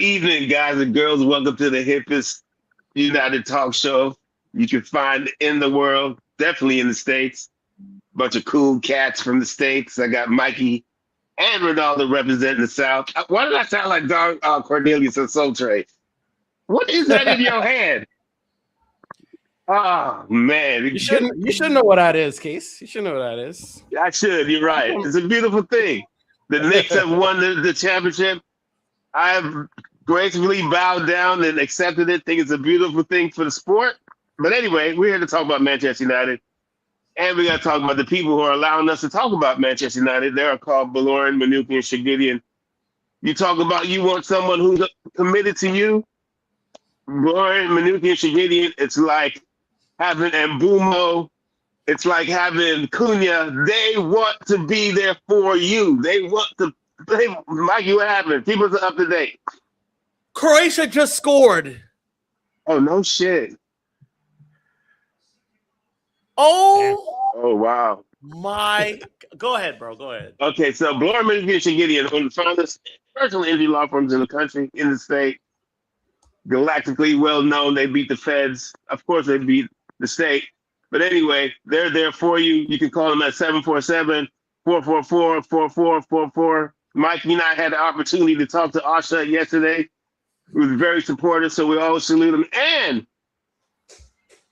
evening, guys and girls. Welcome to the hippest United talk show you can find in the world, definitely in the States. Bunch of cool cats from the States. I got Mikey and Ronaldo representing the South. Why did I sound like Don Cornelius and Soul Train? What is that in your hand? Oh man, you should know what that is, Case. You should know what that is. I should. You're right. It's a beautiful thing. The Knicks have won the championship. I have gracefully bowed down and accepted it. Think it's a beautiful thing for the sport. But anyway, we're here to talk about Manchester United. And we got to talk about the people who are allowing us to talk about Manchester United. They are called Baloran, Manuki, and Shagidian. You talk about you want someone who's committed to you. Baloran, Manuki, and Shagidian, it's like having Mbumo. It's like having Cunha. They want to be there for you. They want to. Mikey, what happened? Keep us up to date. Croatia just scored. Oh, no shit. Oh wow. My. Go ahead, bro. Go ahead. Okay, so Baloran, Manuki, and Shagidian, one of the finest personal injury law firms in the country, in the state. Galactically well known. They beat the feds. Of course, they beat the state. But anyway, they're there for you. You can call them at 747-444-4444. Mikey and I had the opportunity to talk to Asha yesterday. He was very supportive, so we always salute him. And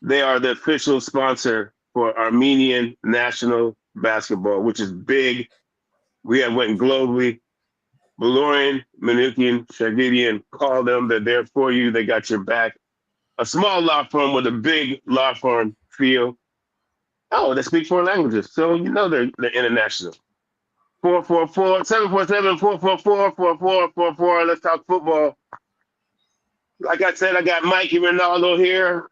they are the official sponsor for Armenian national basketball, which is big. We have went globally. Baloran, Manukian, Shagidian, call them. They're there for you. They got your back. A small law firm with a big law firm feel. Oh, they speak 4 languages, so you know they're international. 747-444-4444. Let's talk football. Like I said, I got Mikey Ronaldo here.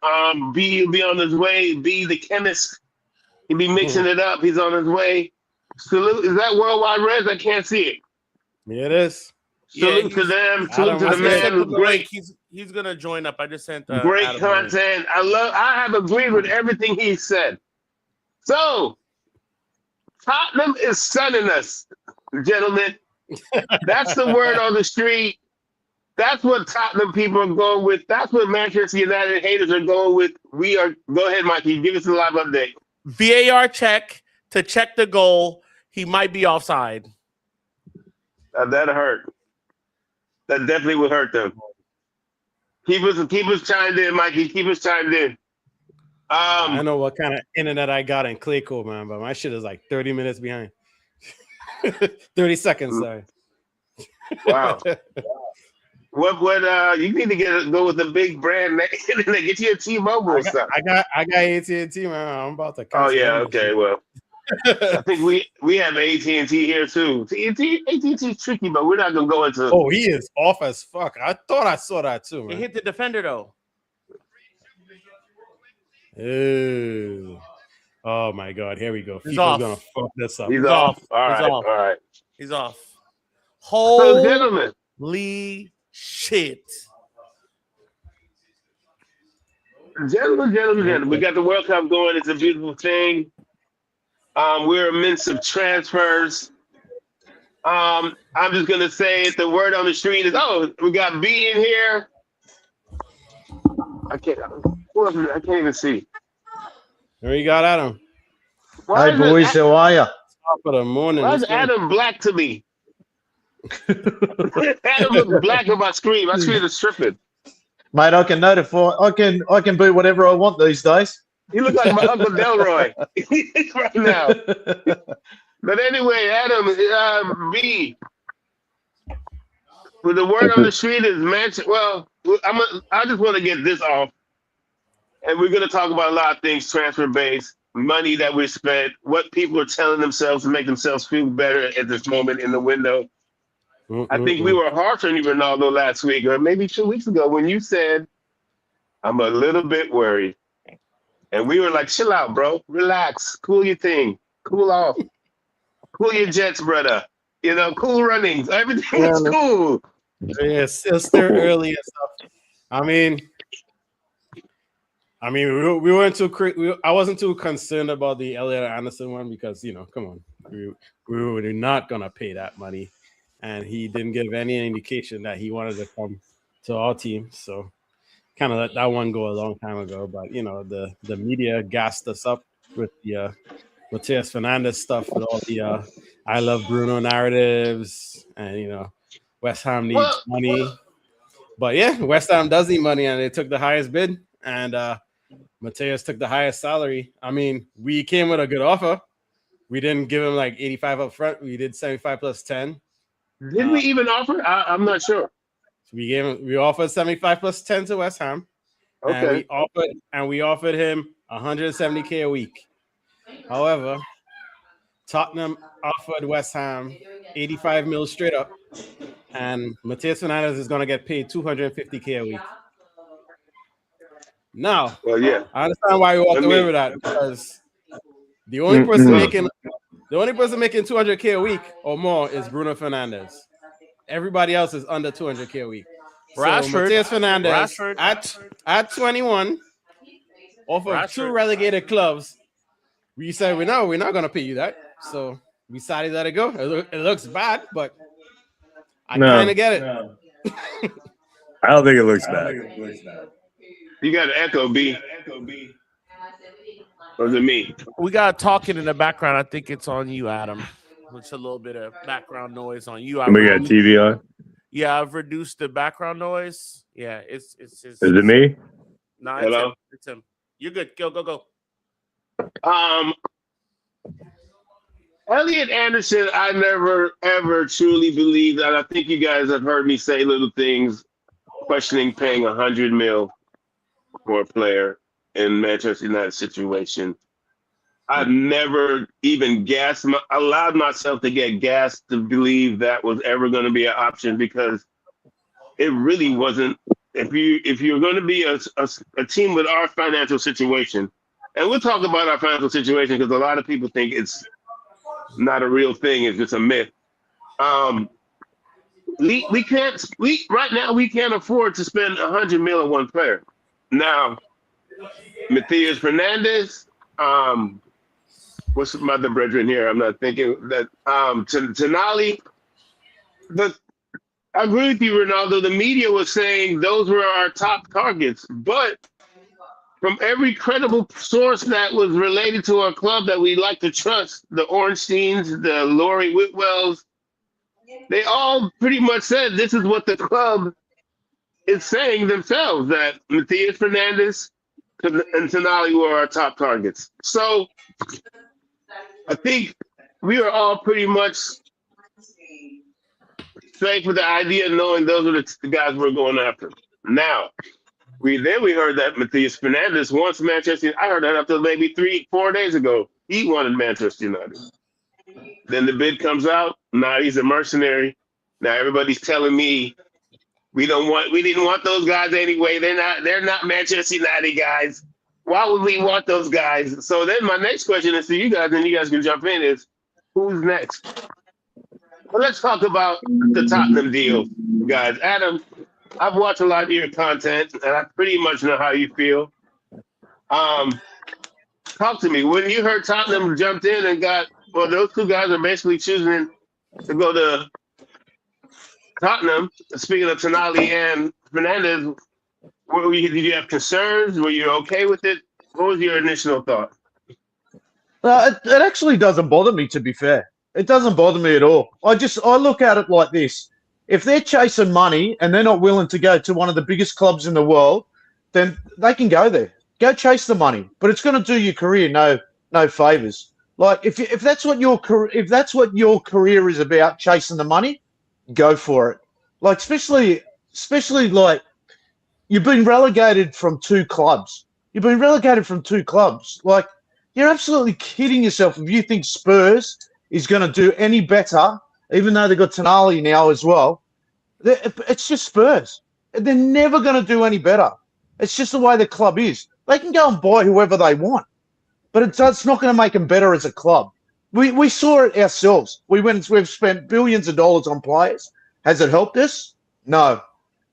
B will be on his way. B, the chemist, he'll be mixing it up. He's on his way. Salute. Is that Worldwide Reds? I can't see it. Yeah, it is. Salute to them. Salute to the man who's great. He's gonna join up. I just sent great Adam content. I have agreed with everything he said. So Tottenham is sunning us, gentlemen. That's the word on the street. That's what Tottenham people are going with. That's what Manchester United haters are going with. We are. Go ahead, Mikey. Give us a live update. VAR check to check the goal. He might be offside. That'll hurt. That definitely would hurt them. Keep us chimed in, Mikey. Keep us chimed in. I know what kind of internet I got in Clayco, man, but my shit is like 30 minutes behind. 30 seconds, sorry. Wow. What you need to go with the big brand name and get you a T-Mobile or something. I got AT&T, man. I'm about to Oh yeah, okay, well. I think we have AT&T here too. AT&T's tricky, but we're not gonna go into. Oh, he is off as fuck. I thought I saw that too, man. He hit the defender though. Ew. Oh my god, here we go. He's FIFA's off. gonna fuck this up. He's off. All right, off. all right. He's off. So, gentlemen, Holy shit. Gentlemen, we got the World Cup going. It's a beautiful thing. We're amidst of transfers. I'm just gonna say it. The word on the street is, we got B in here. I can't even see. There you got Adam. Hey boys, how are you? Top of the morning. Why is Adam black to me? Adam looks black on my screen. My screen is tripping. Mate, I can notify. I can be whatever I want these days. You look like my Uncle Delroy right now. But anyway, Adam, B. Well, the word on the street is Manchester. Well, I just want to get this off. And we're going to talk about a lot of things, transfer-based, money that we spent, what people are telling themselves to make themselves feel better at this moment in the window. I think we were harsh on you, Ronaldo, last week, or maybe 2 weeks ago, when you said, I'm a little bit worried. And we were like, chill out, bro. Relax. Cool your thing. Cool off. Cool your jets, brother. You know, cool runnings. Everything is cool. Yeah, it's still early and stuff. I mean, we weren't too. I wasn't too concerned about the Elliot Anderson one because come on, we were not gonna pay that money, and he didn't give any indication that he wanted to come to our team. So kind of let that one go a long time ago. But the media gassed us up with the Mateus Fernandez stuff, with all the I love Bruno narratives, and West Ham needs money. But yeah, West Ham does need money, and they took the highest bid, and Mateus took the highest salary. I mean, we came with a good offer. We didn't give him like 85 up front. We did 75 plus 10. Did we even offer? I'm not sure. So we offered 75 plus 10 to West Ham. Okay. And we offered him 170K a week. However, Tottenham offered West Ham 85 mil straight up, and Mateus Fernandez is going to get paid 250K a week. Now, well, yeah, I understand why you walked away with that, because the only person making 200K a week or more is Bruno Fernandes. Everybody else is under 200K a week. Rashford, so Mateus Fernandez at 21, off of two relegated clubs, we said we're not going to pay you that. So we decided to let it go. It looks bad, but I kind of get it. No. I don't think it looks bad. You got an echo, B. Or is it me? We got talking in the background. I think it's on you, Adam. It's a little bit of background noise on you. We got TV on. Yeah, I've reduced the background noise. Yeah, it's Is it me? No, Hello? It's him. You're good. Go. Elliot Anderson, I never ever truly believed that. I think you guys have heard me say little things, questioning paying 100 mil for a player in Manchester United situation. I've never even allowed myself to get gassed to believe that was ever going to be an option, because it really wasn't. If you're going to be a team with our financial situation, and we'll talk about our financial situation because a lot of people think it's not a real thing, it's just a myth. We can't afford to spend 100 mil on one player. Now, Mateus Fernandez, what's my other brethren here? I'm not thinking that Tonali. But I agree with you, Ronaldo. The media was saying those were our top targets, but from every credible source that was related to our club that we like to trust, the Ornsteins, the Laurie Whitwells, they all pretty much said this is what the club is saying themselves, that Mateus Fernandez and Tonali were our top targets. So I think we are all pretty much safe with the idea of knowing those are the guys we're going after. Now, we heard that Mateus Fernandez wants Manchester. I heard that after maybe 3-4 days ago. He wanted Manchester United. Then the bid comes out. Now he's a mercenary. Now everybody's telling me we didn't want those guys anyway. They're not Manchester United guys. Why would we want those guys? So then my next question is to you guys, and you guys can jump in, is who's next? Well, let's talk about the Tottenham deal, guys. Adam, I've watched a lot of your content, and I pretty much know how you feel. Talk to me. When you heard Tottenham jumped in and those two guys are basically choosing to go to Tottenham. Speaking of Tonali and Fernandez, did you have concerns? Were you okay with it? What was your initial thought? It actually doesn't bother me, to be fair. It doesn't bother me at all. I look at it like this. If they're chasing money and they're not willing to go to one of the biggest clubs in the world, then they can go there. Go chase the money. But it's going to do your career no favors. Like if that's what your career is about, chasing the money, go for it. Like especially like you've been relegated from two clubs. Like you're absolutely kidding yourself if you think Spurs is going to do any better, even though they've got Tonali now as well. It's just Spurs. They're never going to do any better. It's just the way the club is. They can go and buy whoever they want, but it's not going to make them better as a club. We saw it ourselves. We've spent billions of dollars on players. Has it helped us? No.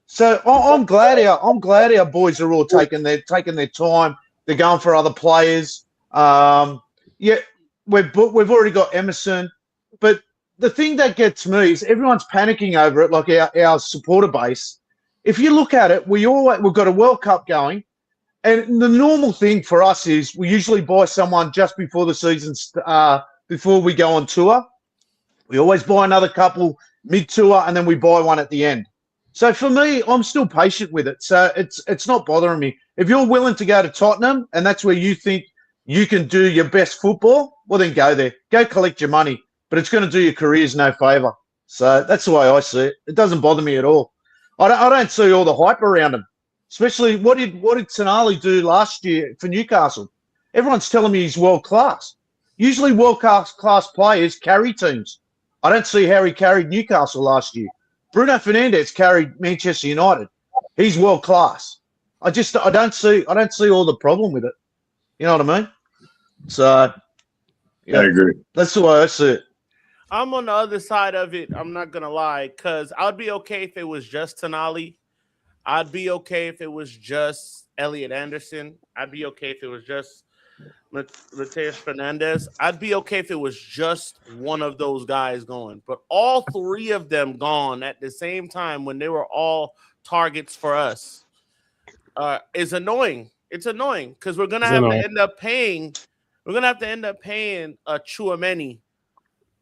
So I'm glad our boys are all taking their time. They're going for other players. We've already got Emerson, but the thing that gets me is everyone's panicking over it, like our supporter base. if you look at it, we've got a World Cup going, and the normal thing for us is we usually buy someone just before the season, before we go on tour. We always buy another couple mid-tour, and then we buy one at the end. So for me, I'm still patient with it. So it's not bothering me. If you're willing to go to Tottenham and that's where you think you can do your best football, well, then go there. Go collect your money. But it's going to do your careers no favour. So that's the way I see it. It doesn't bother me at all. I don't see all the hype around him. Especially what did Tonali do last year for Newcastle? Everyone's telling me he's world class. Usually world class players carry teams. I don't see how he carried Newcastle last year. Bruno Fernandes carried Manchester United. He's world class. I don't see all the problem with it. You know what I mean? So yeah, I agree. that's the way I see it. I'm on the other side of it. I'm not gonna lie, because I'd be okay if it was just Tonali. I'd be okay if it was just Elliot Anderson. I'd be okay if it was just Mateus Fernandez. I'd be okay if it was just one of those guys going. But all three of them gone at the same time when they were all targets for us is annoying. It's annoying because we're gonna have to end up paying. We're gonna have to end up paying a Chouameni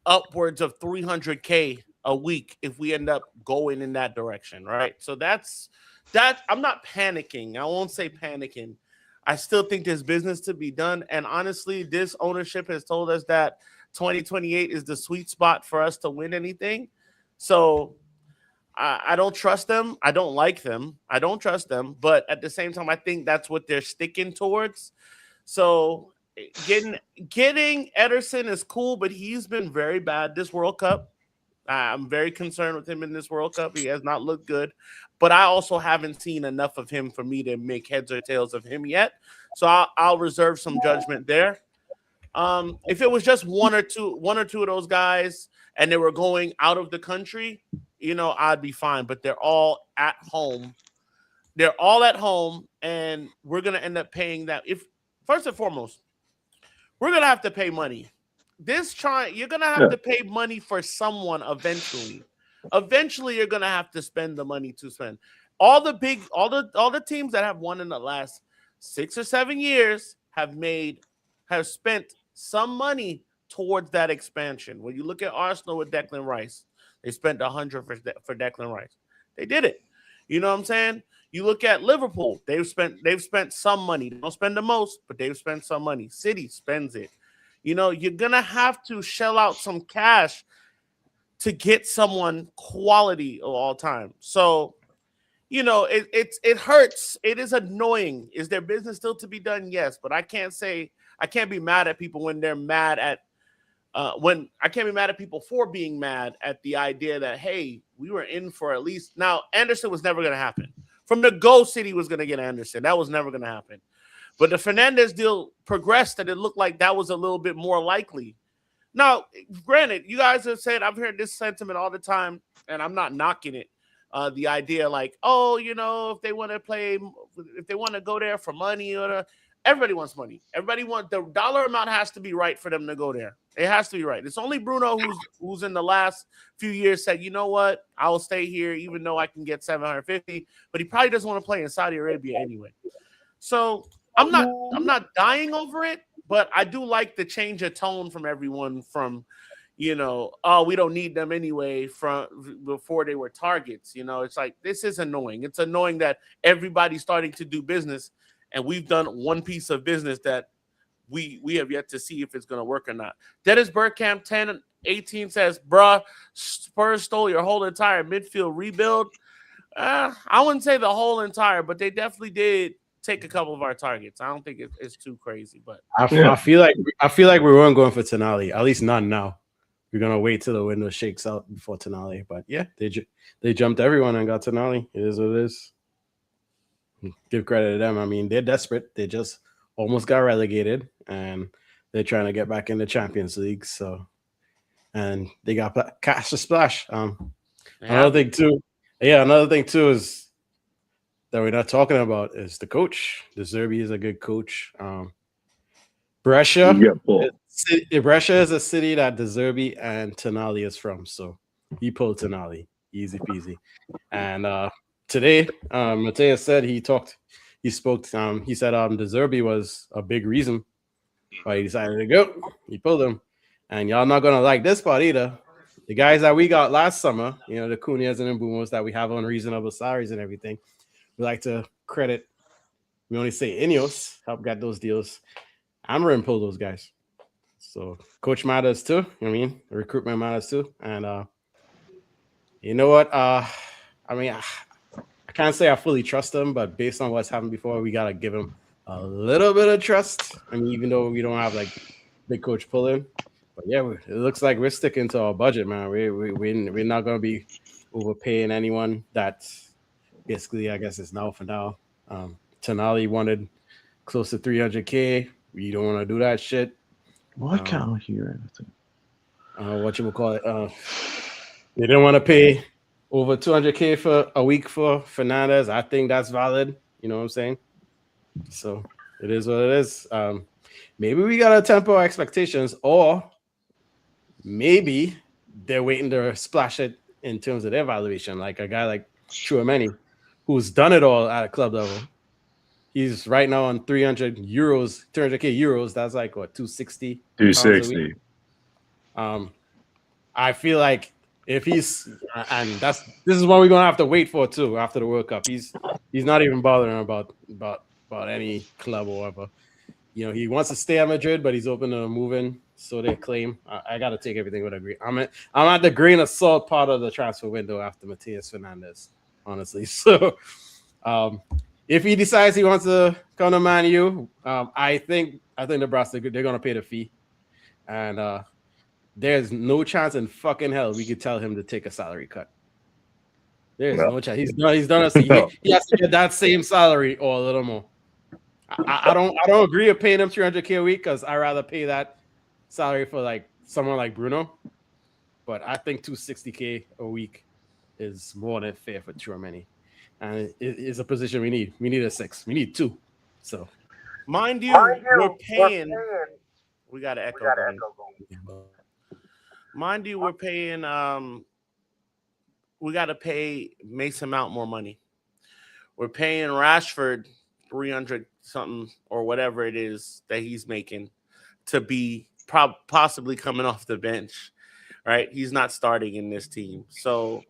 upwards of $300K a week if we end up going in that direction, right? So that's that. I'm not panicking. I won't say panicking. I still think there's business to be done. And honestly, this ownership has told us that 2028 is the sweet spot for us to win anything. So I don't trust them. I don't like them. I don't trust them. But at the same time, I think that's what they're sticking towards. So getting Ederson is cool, but he's been very bad this World Cup. I'm very concerned with him in this World Cup. He has not looked good, but I also haven't seen enough of him for me to make heads or tails of him yet. So I'll reserve some judgment there. If it was just one or two of those guys and they were going out of the country, I'd be fine. But they're all at home. They're all at home, and we're gonna end up paying that. If first and foremost, we're gonna have to pay money. You're gonna have to pay money for someone eventually. Eventually, you're gonna have to spend the money to spend. All the teams that have won in the last 6 or 7 years have spent some money towards that expansion. When you look at Arsenal with Declan Rice, they spent $100 for Declan Rice. They did it. You know what I'm saying? You look at Liverpool, they've spent some money. They don't spend the most, but they've spent some money. City spends it. You're gonna have to shell out some cash to get someone quality of all time. So, it hurts. It is annoying. Is there business still to be done? Yes, but I can't be mad at people when they're mad at I can't be mad at people for being mad at the idea that, hey, we were in for at least. Now, Anderson was never going to happen. From the go, City was going to get Anderson. That was never going to happen. But the Fernandes deal progressed, and it looked like that was a little bit more likely. Now, granted, you guys have said, I've heard this sentiment all the time, and I'm not knocking it. The idea like, if they want to go there for money, everybody wants money. The dollar amount has to be right for them to go there. It has to be right. It's only Bruno who's in the last few years said, you know what, I'll stay here even though I can get 750, but he probably doesn't want to play in Saudi Arabia anyway. So I'm not dying over it, but I do like the change of tone from everyone from, we don't need them anyway from before they were targets. It's like, this is annoying. It's annoying that everybody's starting to do business and we've done one piece of business that we have yet to see if it's going to work or not. Dennis Bergkamp 1018 says, bruh, Spurs stole your whole entire midfield rebuild. I wouldn't say the whole entire, but they definitely did take a couple of our targets. I don't think it's too crazy, but I feel like we weren't going for Tonali, at least not now. We're gonna wait till the window shakes out before Tonali. But yeah, they jumped everyone and got Tonali. It is what it is. Give credit to them. I mean, they're desperate. They just almost got relegated, and they're trying to get back in the Champions League. So, and they got cash to splash. Another thing too is that we're not talking about is the coach. De Zerbi is a good coach. Brescia is a city that De Zerbi and Tonali is from, so he pulled Tonali, easy peasy. And today, Mateus said he spoke. He said De Zerbi was a big reason why he decided to go. He pulled him, and y'all not gonna like this part either. The guys that we got last summer, the Cunhas and the Boomers that we have on reasonable salaries and everything, we like to credit. We only say Ineos help get those deals. Amarin pulled those guys. So coach matters too. I mean, recruitment matters too. And you know what? I can't say I fully trust him, but based on what's happened before, we gotta give him a little bit of trust. I mean, even though we don't have like big coach pulling, but yeah, it looks like we're sticking to our budget, man. We're not gonna be overpaying anyone. That's basically, I guess, it's now for now. Tonali wanted close to 300K. We don't want to do that shit. Why can't I hear anything? What you would call it? They didn't want to pay over 200K for a week for Fernandez. I think that's valid. You know what I'm saying? So it is what it is. Maybe we got to temper our expectations, or maybe they're waiting to splash it in terms of their valuation. Like a guy like Chouameni, who's done it all at a club level. He's right now on 300K euros. That's like what, 260? 260. I feel like if he's, and this is what we're gonna have to wait for too after the World Cup. He's not even bothering about any club or whatever. He wants to stay at Madrid, but he's open to moving. So they claim. I got to take everything with a grain. I'm at the grain of salt part of the transfer window after Mateus Fernandez, honestly. So, if he decides he wants to come to Man U, I think Nebraska, they're gonna pay the fee, and there's no chance in fucking hell we could tell him to take a salary cut. There's no chance. He's done us. He has to get that same salary or a little more. I don't agree with paying him 300K a week because I rather pay that salary for like someone like Bruno. But I think 260K a week is more than fair for Chouameni. And it is a position we need. We need a 6. We need 2. So, mind you, we're paying. We got to echo. Mind you, we're paying. We got to pay Mason Mount more money. We're paying Rashford 300 something or whatever it is that he's making to be possibly coming off the bench. Right, he's not starting in this team. So,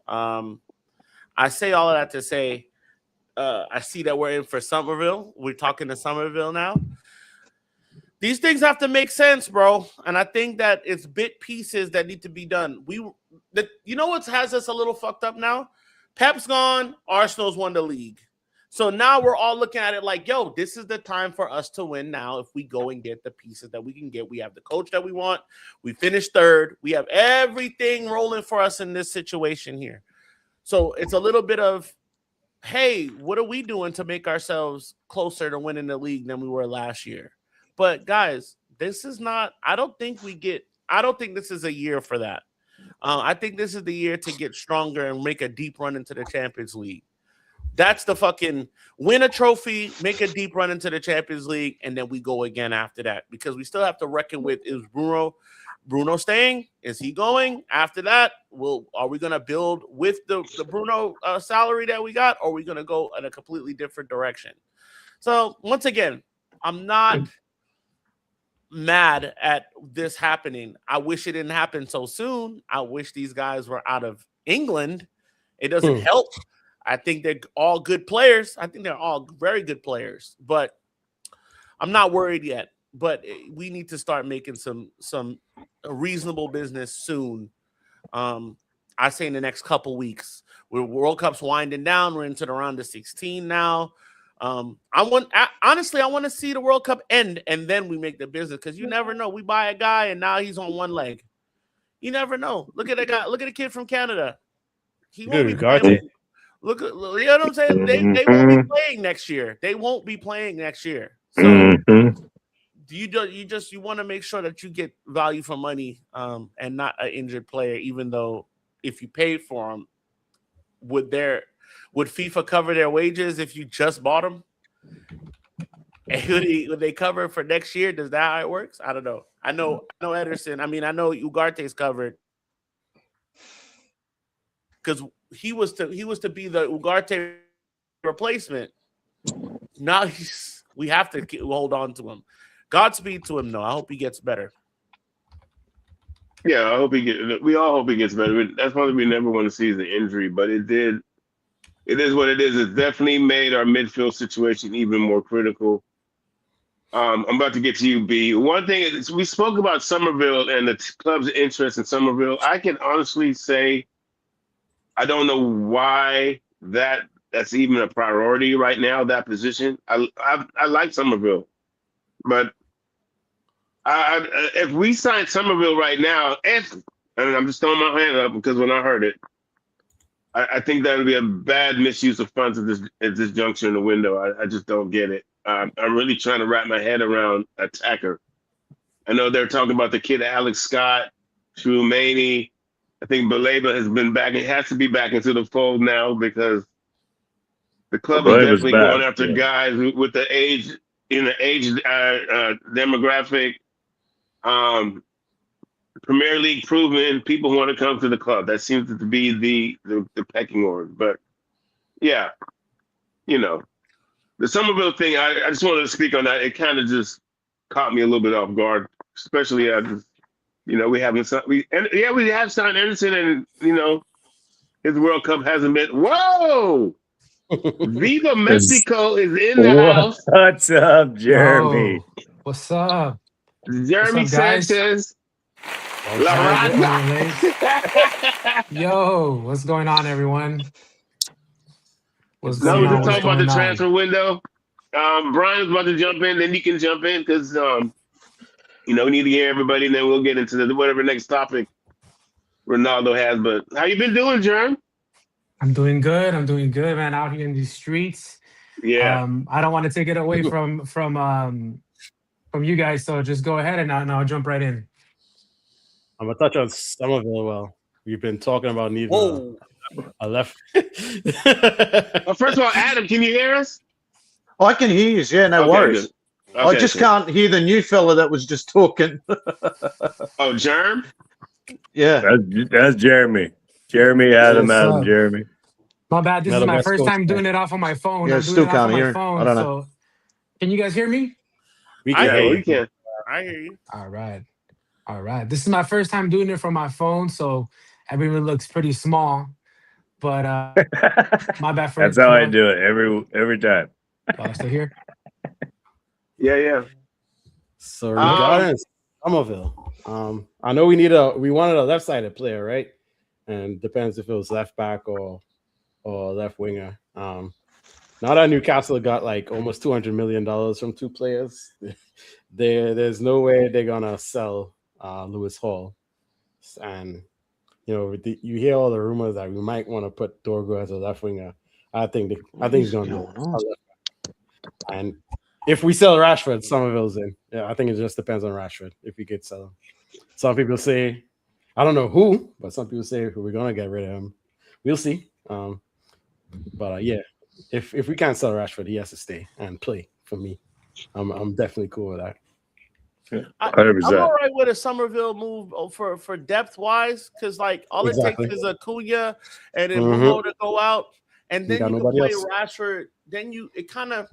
I say all of that to say, I see that we're in for Somerville. We're talking to Somerville now. These things have to make sense, bro. And I think that it's bit pieces that need to be done. You know what has us a little fucked up now? Pep's gone. Arsenal's won the league. So now we're all looking at it like, yo, this is the time for us to win now if we go and get the pieces that we can get. We have the coach that we want. We finished third. We have everything rolling for us in this situation here. So it's a little bit of, hey, what are we doing to make ourselves closer to winning the league than we were last year? But guys, this is not, I don't think this is a year for that. I think this is the year to get stronger and make a deep run into the Champions League. That's the fucking win a trophy, make a deep run into the Champions League, and then we go again after that. Because we still have to reckon with, is Bruno staying? Is he going? After that, are we going to build with the Bruno salary that we got, or are we going to go in a completely different direction? So, once again, I'm not mad at this happening. I wish it didn't happen so soon. I wish these guys were out of England. It doesn't help. I think they're all good players. I think they're all very good players, but I'm not worried yet. But we need to start making some reasonable business soon. I say in the next couple weeks. World Cup's winding down. We're into the round of 16 now. Honestly, I want to see the World Cup end, and then we make the business, because you never know. We buy a guy, and now he's on one leg. You never know. Look at that guy. Look at the kid from Canada. He won't be playing. Look, you know what I'm saying? They won't be playing next year. They won't be playing next year. So you want to make sure that you get value for money, and not an injured player. Even though if you pay for them, would FIFA cover their wages if you just bought them? And would they cover for next year? Does that how it works? I don't know. I know Ederson. I mean, I know Ugarte's covered, because he was to be the Ugarte replacement. Now we have to hold on to him. Godspeed to him, though. I hope he gets better. Yeah, I hope he get. We all hope he gets better. That's why we never want to see the injury, but it did. It is what it is. It's definitely made our midfield situation even more critical. I'm about to get to you, B. One thing is we spoke about Somerville and the club's interest in Somerville. I can honestly say I don't know why that's even a priority right now. That position, I like Somerville, but if we sign Somerville right now, and I'm just throwing my hand up because when I heard it, I think that would be a bad misuse of funds at this juncture in the window. I just don't get it. I'm really trying to wrap my head around attacker. I know they're talking about the kid Alex Scott, Shumani. I think Baleba has been back. It has to be back into the fold now because the club is definitely going after guys with the age demographic. Premier League proven people want to come to the club. That seems to be the pecking order. But yeah, the Somerville thing. I just wanted to speak on that. It kind of just caught me a little bit off guard, especially as we have signed Anderson, and his World Cup hasn't been. Whoa! Viva Mexico is in the house. What's up, Jeremy? Whoa. What's up? Jeremy What's up, guys? Sanchez. La Raza. Yo, what's going on, everyone? What's No, going we're on? just talking about the transfer window. Brian's about to jump in, then you can jump in because we need to hear everybody, and then we'll get into whatever next topic Ronaldo has. But how you been doing, Jerm? I'm doing good, man. Out here in these streets. Yeah. I don't want to take it away from you guys, so just go ahead and I'll jump right in. I'm gonna touch on Somerville. Well, we've been talking about needing a left. Well, first of all, Adam, can you hear us? I can hear you. Yeah, no worries. Okay, I just can't hear the new fella that was just talking. Oh, Jerm? Yeah. That's Jeremy. Jeremy, Adam, What's Adam, up? Jeremy. My bad. This Not is a my West first Coast time guy. doing it off on my phone. Yeah, I'm doing still it off can't on my hear. phone. I don't know. So, can you guys hear me? We I can hear hear we you. can. I hear you. All right. This is my first time doing it from my phone, so everyone looks pretty small. But my bad for That's how I do it every time. Y'all still here? Yeah. So regarding Somerville, I know we wanted a left-sided player, right? And depends if it was left back or left winger. Now that Newcastle got like almost $200 million from two players, there's no way they're gonna sell Lewis Hall. And you hear all the rumors that we might want to put Dorgo as a left winger. I think he's gonna do it. And if we sell Rashford, Somerville's in. Yeah, I think it just depends on Rashford if we could sell him. Some people say, I don't know who, but some people say we're gonna get rid of him. We'll see. But yeah, if we can't sell Rashford, he has to stay and play for me. I'm definitely cool with that. I'm 100%. all right with a Somerville move for depth wise, because like all it takes is Acuna and then Mulo to go out, and then you can play Rashford. Then it kind of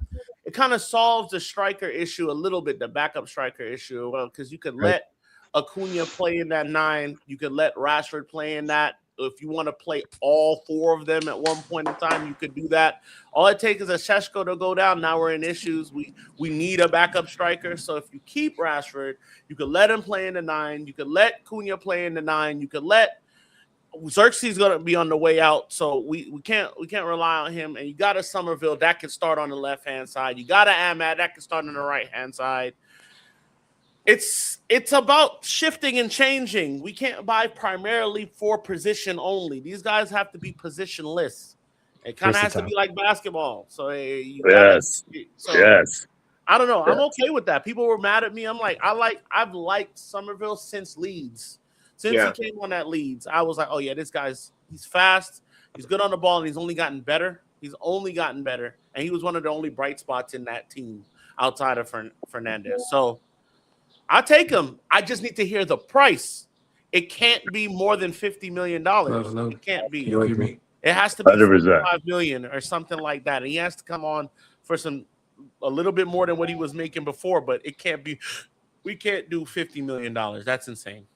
solves the striker issue a little bit, the backup striker issue, because you could let Acuna play in that 9, you could let Rashford play in that. If you want to play all 4 of them at one point in time, you could do that. All it takes is a Šeško to go down. Now we're in issues. We need a backup striker. So if you keep Rashford, you could let him play in the 9. You could let Cunha play in the 9. You could let Xerxes going to be on the way out. So we can't rely on him. And you got a Somerville that can start on the left-hand side. You got a Ahmad that can start on the right-hand side. It's about shifting and changing. We can't buy primarily for position only. These guys have to be positionless. It kind of has to be like basketball. So yes. I don't know. I'm okay with that. People were mad at me. I'm like, I've liked Somerville since Leeds. Since he came on that Leeds, I was like, oh yeah, this guy's he's fast. He's good on the ball, and he's only gotten better. And he was one of the only bright spots in that team outside of Fernandez. So I'll take him. I just need to hear the price. It can't be more than $50 million. It can't be. You hear me? It has to be 100%. 45 million or something like that. And he has to come on for a little bit more than what he was making before, but it can't be. We can't do $50 million. That's insane.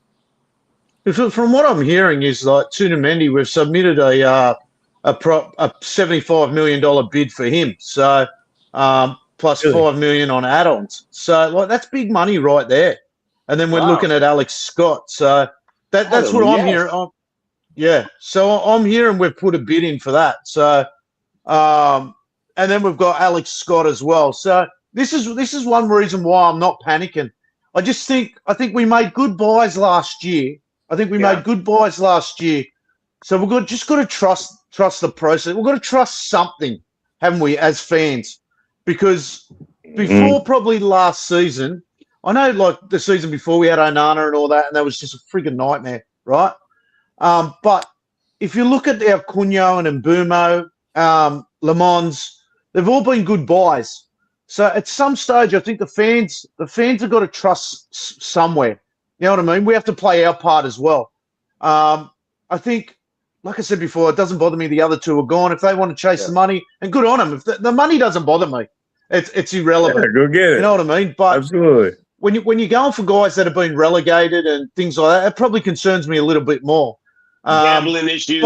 From what I'm hearing is like Tsunamendi, we've submitted a $75 million bid for him. So plus Really? $5 million on add-ons. So like that's big money right there. And then we're looking at Alex Scott. So that's what I'm hearing. Yeah. So I'm hearing we've put a bid in for that. So and then we've got Alex Scott as well. So this is one reason why I'm not panicking. I think we made good buys last year. Made good buys last year. So we've just got to trust the process. We've got to trust something, haven't we, as fans? Because before probably last season, I know like the season before we had Onana and all that, and that was just a freaking nightmare, right? But if you look at our Cunha and Mbumo, Le Mans, they've all been good buys. So at some stage, I think the fans have got to trust somewhere. You know what I mean? We have to play our part as well. I think, like I said before, it doesn't bother me the other two are gone. If they want to chase the money, and good on them. If the money doesn't bother me, it's irrelevant. Yeah, go get it. You know what I mean? But absolutely, when you're going for guys that have been relegated and things like that, it probably concerns me a little bit more. Gambling issues.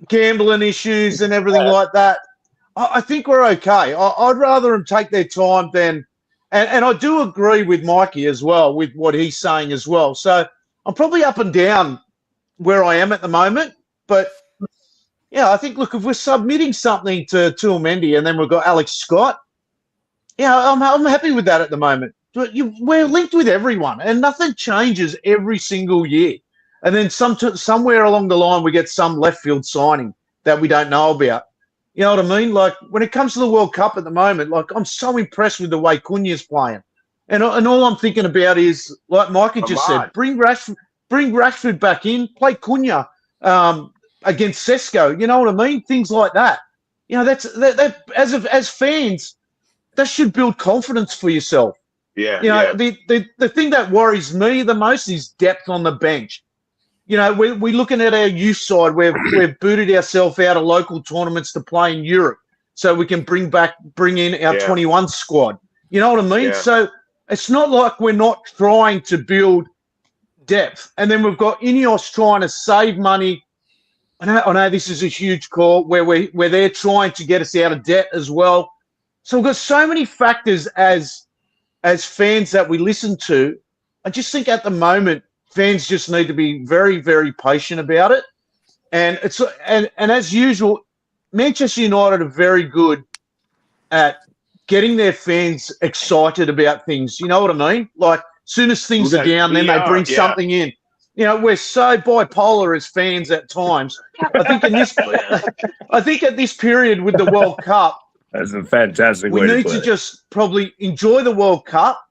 Gambling issues and everything like that. I think we're okay. I'd rather them take their time than, and I do agree with Mikey as well, with what he's saying as well. So I'm probably up and down where I am at the moment. But, yeah, I think, look, if we're submitting something to Mendy and then we've got Alex Scott, yeah, I'm happy with that at the moment. We're linked with everyone and nothing changes every single year. And then somewhere along the line we get some left field signing that we don't know about. You know what I mean? Like, when it comes to the World Cup at the moment, like, I'm so impressed with the way Cunha's playing. And all I'm thinking about is, like Mikey just said, bring Rashford back in, play Cunha against Sesko. You know what I mean? Things like that. You know, that as fans, that should build confidence for yourself. Yeah. You know, the thing that worries me the most is depth on the bench. You know, we're looking at our youth side. We've booted ourselves out of local tournaments to play in Europe so we can bring in our 21 squad. You know what I mean? Yeah. So it's not like we're not trying to build depth. And then we've got Ineos trying to save money. I know this is a huge call where they're trying to get us out of debt as well. So we've got so many factors as fans that we listen to. I just think at the moment, fans just need to be very, very patient about it. And as usual, Manchester United are very good at getting their fans excited about things. You know what I mean? Like, as soon as things are down, then they bring something in. You know, we're so bipolar as fans at times. I think at this period with the World Cup, that's a fantastic way to we need to just probably enjoy the World Cup.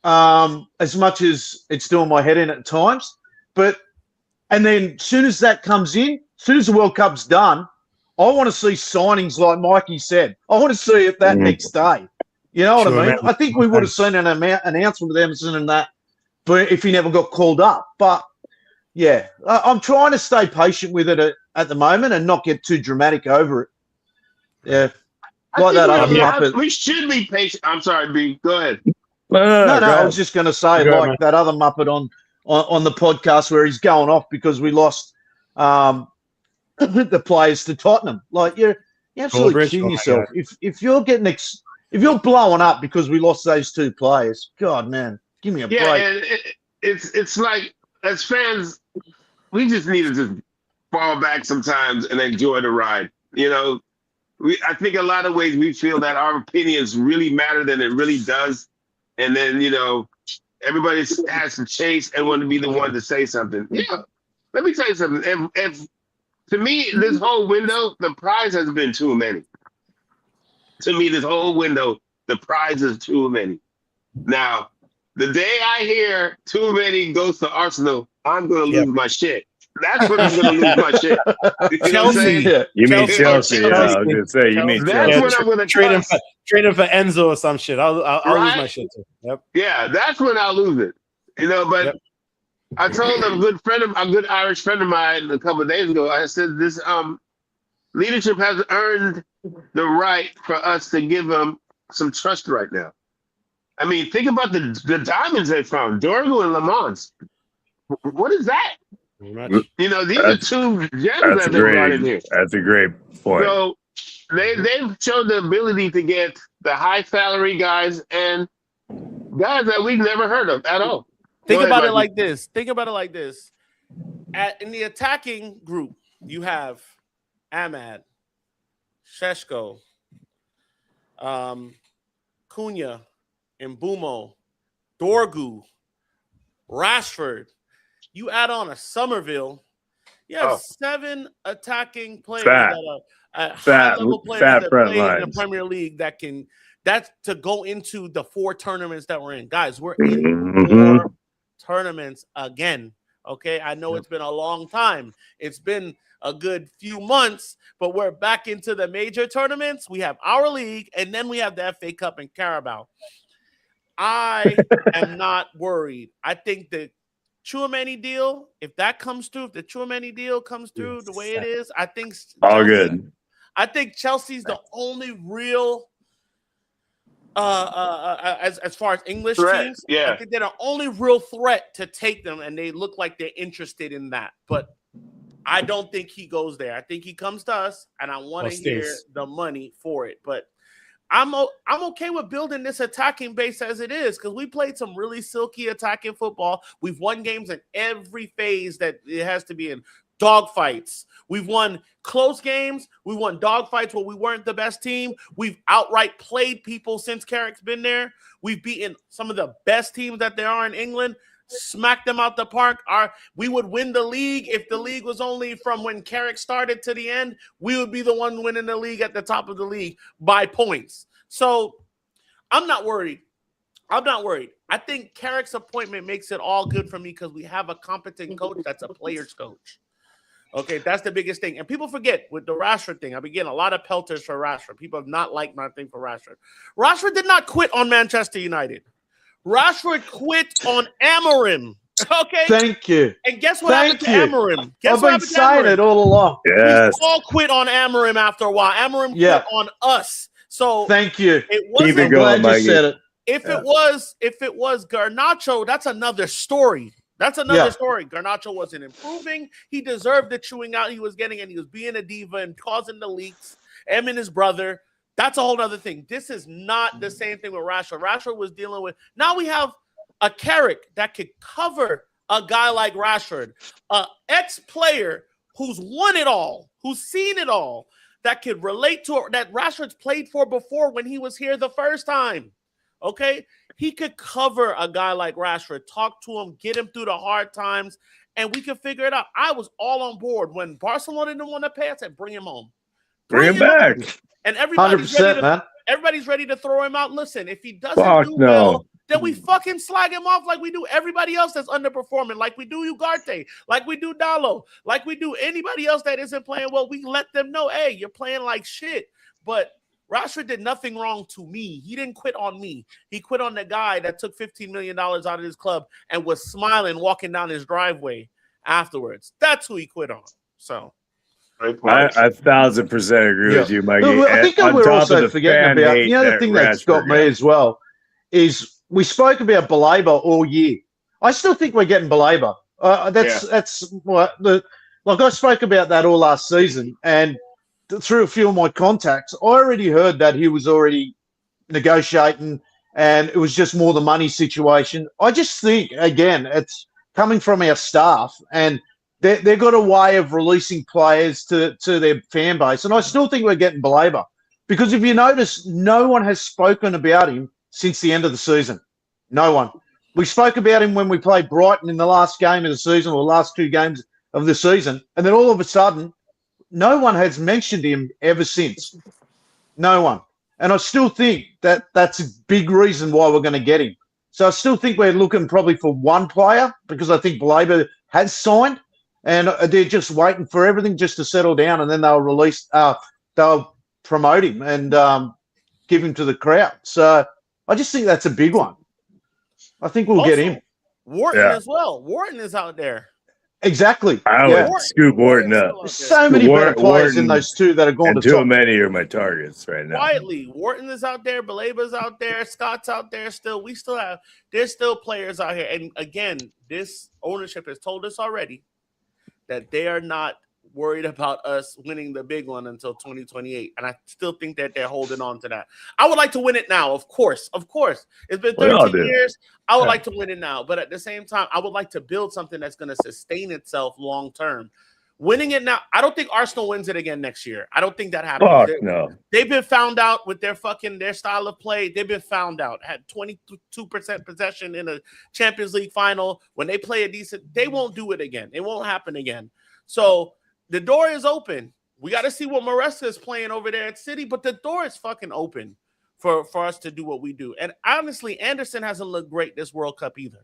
As much as it's doing my head in at times. And then as soon as that comes in, as soon as the World Cup's done, I want to see signings like Mikey said. I want to see it that next day. You know what I mean? Man. I think we would have seen an announcement with Emerson and that, but if he never got called up. But, yeah, I'm trying to stay patient with it at the moment and not get too dramatic over it. Yeah. We should be patient. I'm sorry, B. Go ahead. No, I was just going to say, that other Muppet on the podcast where he's going off because we lost the players to Tottenham. Like, you're absolutely kidding yourself. If you're if you're blowing up because we lost those two players, God, man, give me a break. Yeah, it's like, as fans, we just need to just fall back sometimes and enjoy the ride. You know, I think a lot of ways we feel that our opinions really matter than it really does. And then, you know, everybody has to chase and want to be the one to say something. Yeah, let me tell you something. If to me, this whole window, the prize has been too many. To me, this whole window, the prize is too many. Now, the day I hear too many goes to Arsenal, I'm going to lose my shit. That's when I'm going to lose my shit. You know what I'm saying? You mean Chelsea? Yeah, I was going to say, you mean Chelsea. That's when I'm going to trade him for Enzo or some shit. I'll lose my shit too. Yep. Yeah, that's when I'll lose it. You know, but I told a good Irish friend of mine a couple of days ago. I said this leadership has earned the right for us to give them some trust right now. I mean, think about the diamonds they found, Dorgo and Lamont. What is that? You know, these are two gems that they brought in here. That's a great point. So they've shown the ability to get the high salary guys and guys that we've never heard of at all. Think about it like this. Think about it like this. In the attacking group, you have Ahmad, Sheshko, Cunha, Mbumo, Dorgu, Rashford. You add on a Somerville, you have 7 attacking players that are high-level players that play in the Premier League that's to go into the 4 tournaments that we're in. Guys, we're in 4 tournaments again. Okay, I know it's been a long time. It's been a good few months, but we're back into the major tournaments. We have our league, and then we have the FA Cup and Carabao. I am not worried. I think the Tchouaméni deal, if that comes through, if the Tchouaméni deal comes through the way it is, I think all good. I think Chelsea's the only real as far as English teams, I think they're the only real threat to take them, and they look like they're interested in that. But I don't think he goes there. I think he comes to us, and I want to hear the money for it. But I'm okay with building this attacking base as it is, because we played some really silky attacking football. We've won games in every phase that it has to be in. Dog fights. We've won close games. We won dog fights where we weren't the best team. We've outright played people since Carrick's been there. We've beaten some of the best teams that there are in England, smacked them out the park. We would win the league if the league was only from when Carrick started to the end. We would be the one winning the league at the top of the league by points. So I'm not worried. I think Carrick's appointment makes it all good for me because we have a competent coach that's a player's coach. Okay, that's the biggest thing. And people forget with the Rashford thing, I've been getting a lot of pelters for Rashford. People have not liked my thing for Rashford. Rashford did not quit on Manchester United. Rashford quit on Amorim. Okay? Thank you. And guess what happened to Amorim? I've been saying it all along. Yes. We all quit on Amorim after a while. Amorim quit on us. So thank you. It wasn't, keep it going, Mikey. Said it. If it was Garnacho, that's another story. That's another story. Garnacho wasn't improving. He deserved the chewing out he was getting, and he was being a diva and causing the leaks. Him and his brother. That's a whole other thing. This is not the same thing with Rashford. Rashford was dealing with. Now we have a Carrick that could cover a guy like Rashford, an ex-player who's won it all, who's seen it all, that could relate to it, that Rashford's played for before when he was here the first time. Okay? He could cover a guy like Rashford, talk to him, get him through the hard times, and we could figure it out. I was all on board. When Barcelona didn't want to pay, I said, bring him home. Bring him back. And everybody's ready to throw him out. Listen, if he doesn't do well, then we fucking slag him off like we do everybody else that's underperforming, like we do Ugarte, like we do Dallo, like we do anybody else that isn't playing well. We let them know, hey, you're playing like shit. But Rashford did nothing wrong to me. He didn't quit on me. He quit on the guy that took $15 million out of his club and was smiling walking down his driveway afterwards. That's who he quit on. So I 1,000% agree with you, Mikey. No, I think we're also forgetting about the other thing that's got me as well is we spoke about Baleba all year. I still think we're getting Baleba. That's what like I spoke about that all last season, and through a few of my contacts, I already heard that he was already negotiating and it was just more the money situation. I just think, again, it's coming from our staff and they've got a way of releasing players to their fan base. And I still think we're getting Baleba because if you notice, no one has spoken about him since the end of the season. No one. We spoke about him when we played Brighton in the last game of the season or the last 2 games of the season. And then all of a sudden, no one has mentioned him ever since. No one. And I still think that that's a big reason why we're going to get him. So I still think we're looking probably for one player because I think Baleba has signed and they're just waiting for everything just to settle down and then they'll promote him and give him to the crowd. So I just think that's a big one. I think we'll get him. Wharton Yeah. as well. Wharton is out there. Exactly. I Yeah. would scoop Wharton up. There's so many better players in Wharton those two that are going And to too top. many are my targets right now. Quietly, Wharton is out there, Baleba's out there, Scott's out there still. There's still players out here. And again, this ownership has told us already that they are not worried about us winning the big one until 2028. And I still think that they're holding on to that. I would like to win it now, of course. Of course. It's been 13 years. I would like to win it now. But at the same time, I would like to build something that's going to sustain itself long term. Winning it now, I don't think Arsenal wins it again next year. I don't think that happens. No. They've been found out with their style of play. They've been found out. Had 22% possession in a Champions League final. When they play a decent, they won't do it again. It won't happen again. So the door is open. We got to see what Maresca is playing over there at City, but the door is fucking open for us to do what we do. And honestly, Anderson hasn't looked great this World Cup either.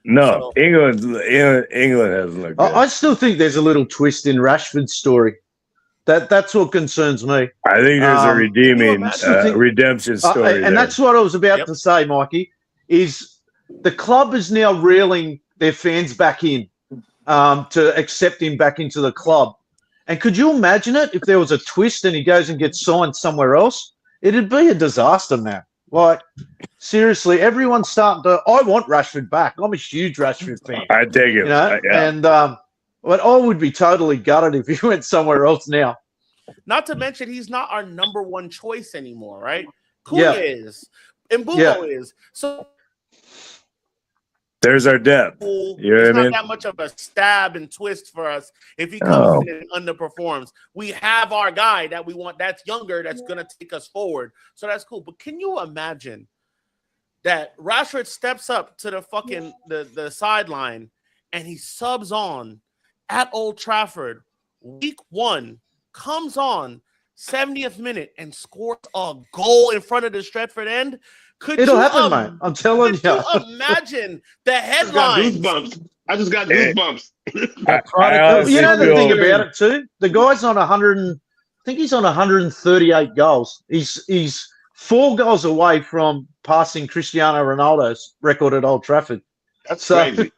No, England hasn't looked good. I still think there's a little twist in Rashford's story. That's what concerns me. I think there's a redemption story. And that's what I was about to say, Mikey, is the club is now reeling their fans back in to accept him back into the club. And could you imagine it if there was a twist and he goes and gets signed somewhere else? It'd be a disaster, man. Like, seriously, everyone's starting to. I want Rashford back. I'm a huge Rashford fan. I take it. And but I would be totally gutted if he went somewhere else now. Not to mention, he's not our number one choice anymore, right? Cunha is, and Bumo is. So there's our depth. It's not that much of a stab and twist for us if he comes in and underperforms. We have our guy that we want that's younger, that's going to take us forward. So that's cool. But can you imagine that Rashford steps up to the fucking the sideline and he subs on at Old Trafford week 1, comes on 70th minute and scores a goal in front of the Stretford end? It'll happen, mate. I'm telling you. Could you imagine the headlines? I just got goosebumps. You know the thing about it too? The guy's on 100. I think he's on 138 goals. He's 4 goals away from passing Cristiano Ronaldo's record at Old Trafford. That's crazy.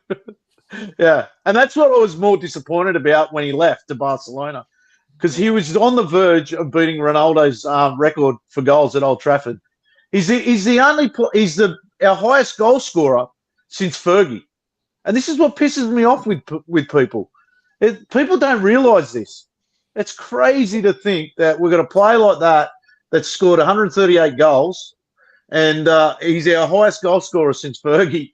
Yeah, and that's what I was more disappointed about when he left to Barcelona, because he was on the verge of beating Ronaldo's record for goals at Old Trafford. He's our highest goal scorer since Fergie, and this is what pisses me off with people. People don't realise this. It's crazy to think that we're going to play like that scored 138 goals, and he's our highest goal scorer since Fergie,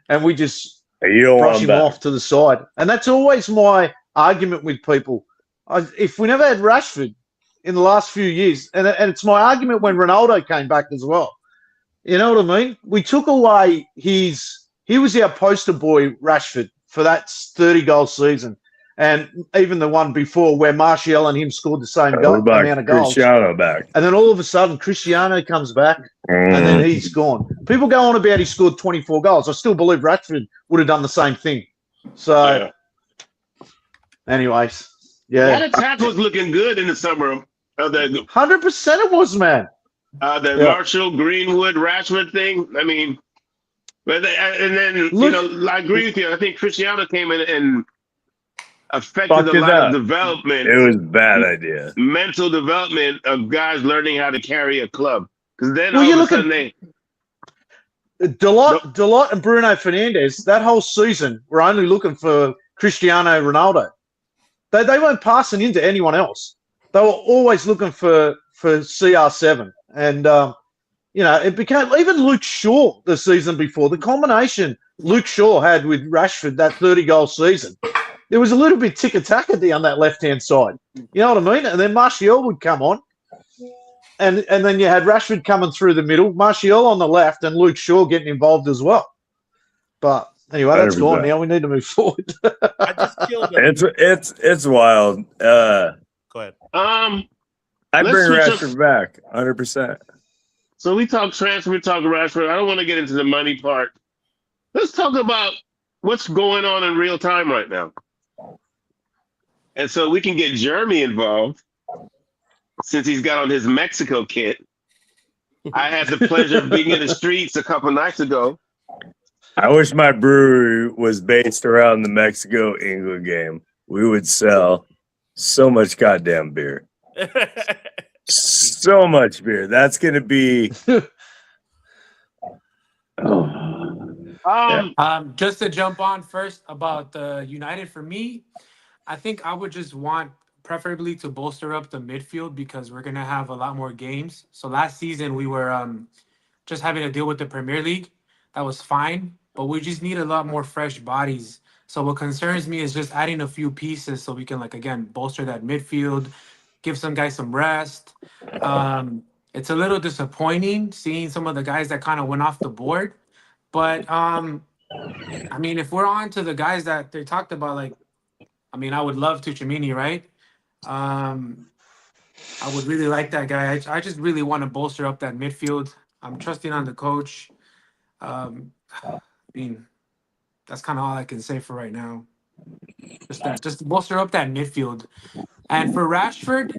and we just brush him off to the side. And that's always my argument with people. If we never had Rashford in the last few years, and it's my argument when Ronaldo came back as well. You know what I mean? We took away he was our poster boy, Rashford, for that 30-goal season. And even the one before where Martial and him scored the same amount of goals. Cristiano back. And then all of a sudden, Cristiano comes back, and then he's gone. People go on about he scored 24 goals. I still believe Rashford would have done the same thing. So, anyways, That attack was looking good in the summer. 100% it was, man. Marshall, Greenwood, Rashford thing. I mean, but and then I agree with you. I think Cristiano came in and affected a lot of development. It was a bad idea. Mental development of guys learning how to carry a club. Because then all of a sudden Dalot and Bruno Fernandes, that whole season, were only looking for Cristiano Ronaldo. They weren't passing into anyone else. They were always looking for CR7. And, it became even Luke Shaw the season before. The combination Luke Shaw had with Rashford that 30-goal season, there was a little bit tick-a-tack down that left-hand side. You know what I mean? And then Martial would come on. And then you had Rashford coming through the middle, Martial on the left, and Luke Shaw getting involved as well. But anyway, that's gone now. We need to move forward. I just killed him. It's wild. Go ahead. I bring Rashford back 100%. So we talk transfer, we talk Rashford. I don't want to get into the money part. Let's talk about what's going on in real time right now. And so we can get Jeremy involved since he's got on his Mexico kit. I had the pleasure of being in the streets a couple nights ago. I wish my brewery was based around the Mexico-England game. We would sell so much goddamn beer. So much beer. That's going to be... Just to jump on first about United, for me, I think I would just want preferably to bolster up the midfield because we're gonna have a lot more games. So last season we were just having to deal with the Premier League. That was fine, but we just need a lot more fresh bodies. So what concerns me is just adding a few pieces so we can like again bolster that midfield, give some guys some rest. It's a little disappointing seeing some of the guys that kind of went off the board, but I mean, if we're on to the guys that they talked about, like, I mean, I would love Tuchemini, right? I would really like that guy. I just really want to bolster up that midfield. I'm trusting on the coach. I mean, that's kind of all I can say for right now. Just bolster up that midfield. And for Rashford,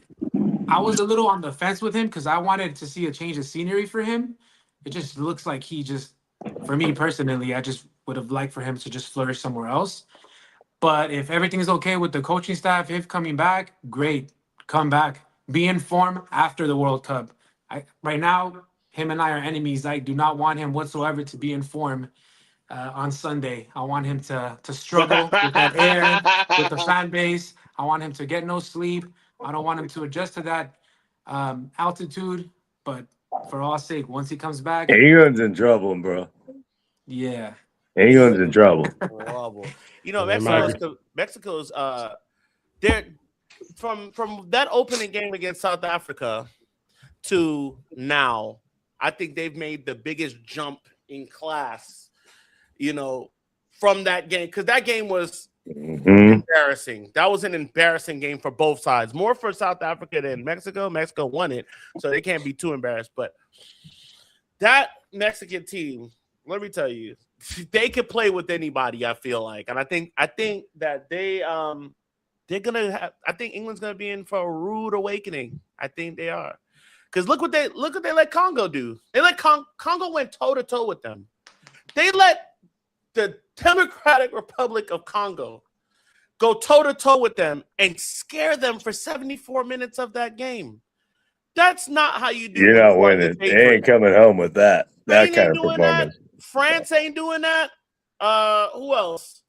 I was a little on the fence with him because I wanted to see a change of scenery for him. It just looks like for me personally, I just would have liked for him to just flourish somewhere else. But if everything's okay with the coaching staff, if coming back, great, come back. Be in form after the World Cup. Right now, him and I are enemies. I do not want him whatsoever to be in form on Sunday. I want him to struggle with that air, with the fan base. I want him to get no sleep. I don't want him to adjust to that altitude. But for all sake, once he comes back, England's in trouble, bro. yeah. England's in trouble. You know, Mexico's they're from that opening game against South Africa to now, I think they've made the biggest jump in class, you know, from that game. Because that game was embarrassing. That was an embarrassing game for both sides. More for South Africa than Mexico. Mexico won it, so they can't be too embarrassed. But that Mexican team, let me tell you, they could play with anybody, I feel like. And I think that they're gonna have, I think England's gonna be in for a rude awakening. I think they are. Because look what they let Congo do. They let Congo went toe-to-toe with them. They let the Democratic Republic of Congo go toe-to-toe with them and scare them for 74 minutes of that game. That's not how you do it. You're not winning. They ain't coming home with that. That kind of performance. France ain't doing that. Who else?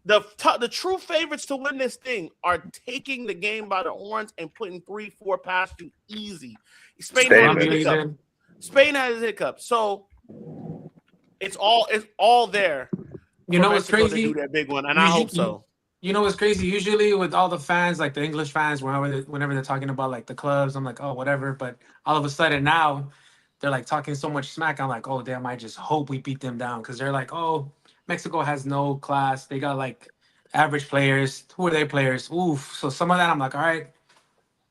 The true favorites to win this thing are taking the game by the horns and putting 3-4 past you easy. Spain has a hiccup. So it's all there. You know what's crazy? To do that big one, and I hope so. You know what's crazy? Usually with all the fans, like the English fans, whenever they're talking about like the clubs, I'm like, oh, whatever. But all of a sudden now, they're like talking so much smack. I'm like, oh, damn, I just hope we beat them down. Because they're like, oh, Mexico has no class. They got like average players. Who are their players? Oof. So some of that, I'm like, all right.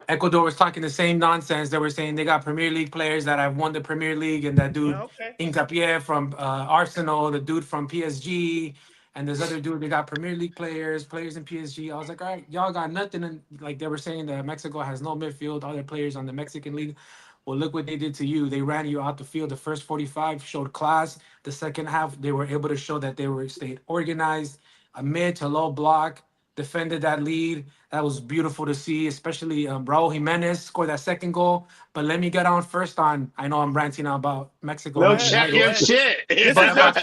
Ecuador was talking the same nonsense. They were saying they got Premier League players that have won the Premier League. And that dude, Hincapié from Arsenal, the dude from PSG. And this other dude, they got Premier League players in PSG. I was like, all right, y'all got nothing. And like they were saying that Mexico has no midfield, all their players on the Mexican league. Well, look what they did to you. They ran you out the field. The first 45 showed class. The second half, they were able to show that they stayed organized, a mid to low block, defended that lead. That was beautiful to see, especially Raul Jimenez scored that second goal. But let me get on first on, I know I'm ranting about Mexico. No, check your shit. But about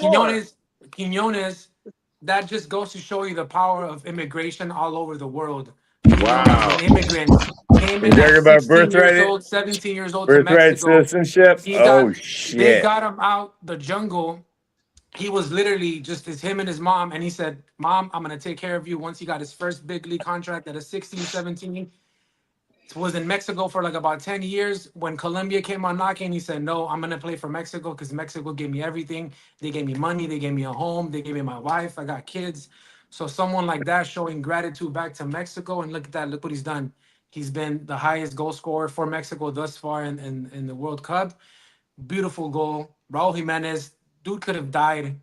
Quinones, that just goes to show you the power of immigration all over the world. Wow. An immigrant came in at 16 years old, 17 years old to Mexico. Citizenship? Shit. They got him out the jungle. He was literally just him and his mom. And he said, Mom, I'm going to take care of you. Once he got his first big league contract at a 16, 17, was in Mexico for like about 10 years. When Colombia came on knocking, he said, no, I'm going to play for Mexico because Mexico gave me everything. They gave me money. They gave me a home. They gave me my wife. I got kids. So someone like that showing gratitude back to Mexico. And look at that. Look what he's done. He's been the highest goal scorer for Mexico thus far in the World Cup. Beautiful goal. Raul Jimenez, dude could have died.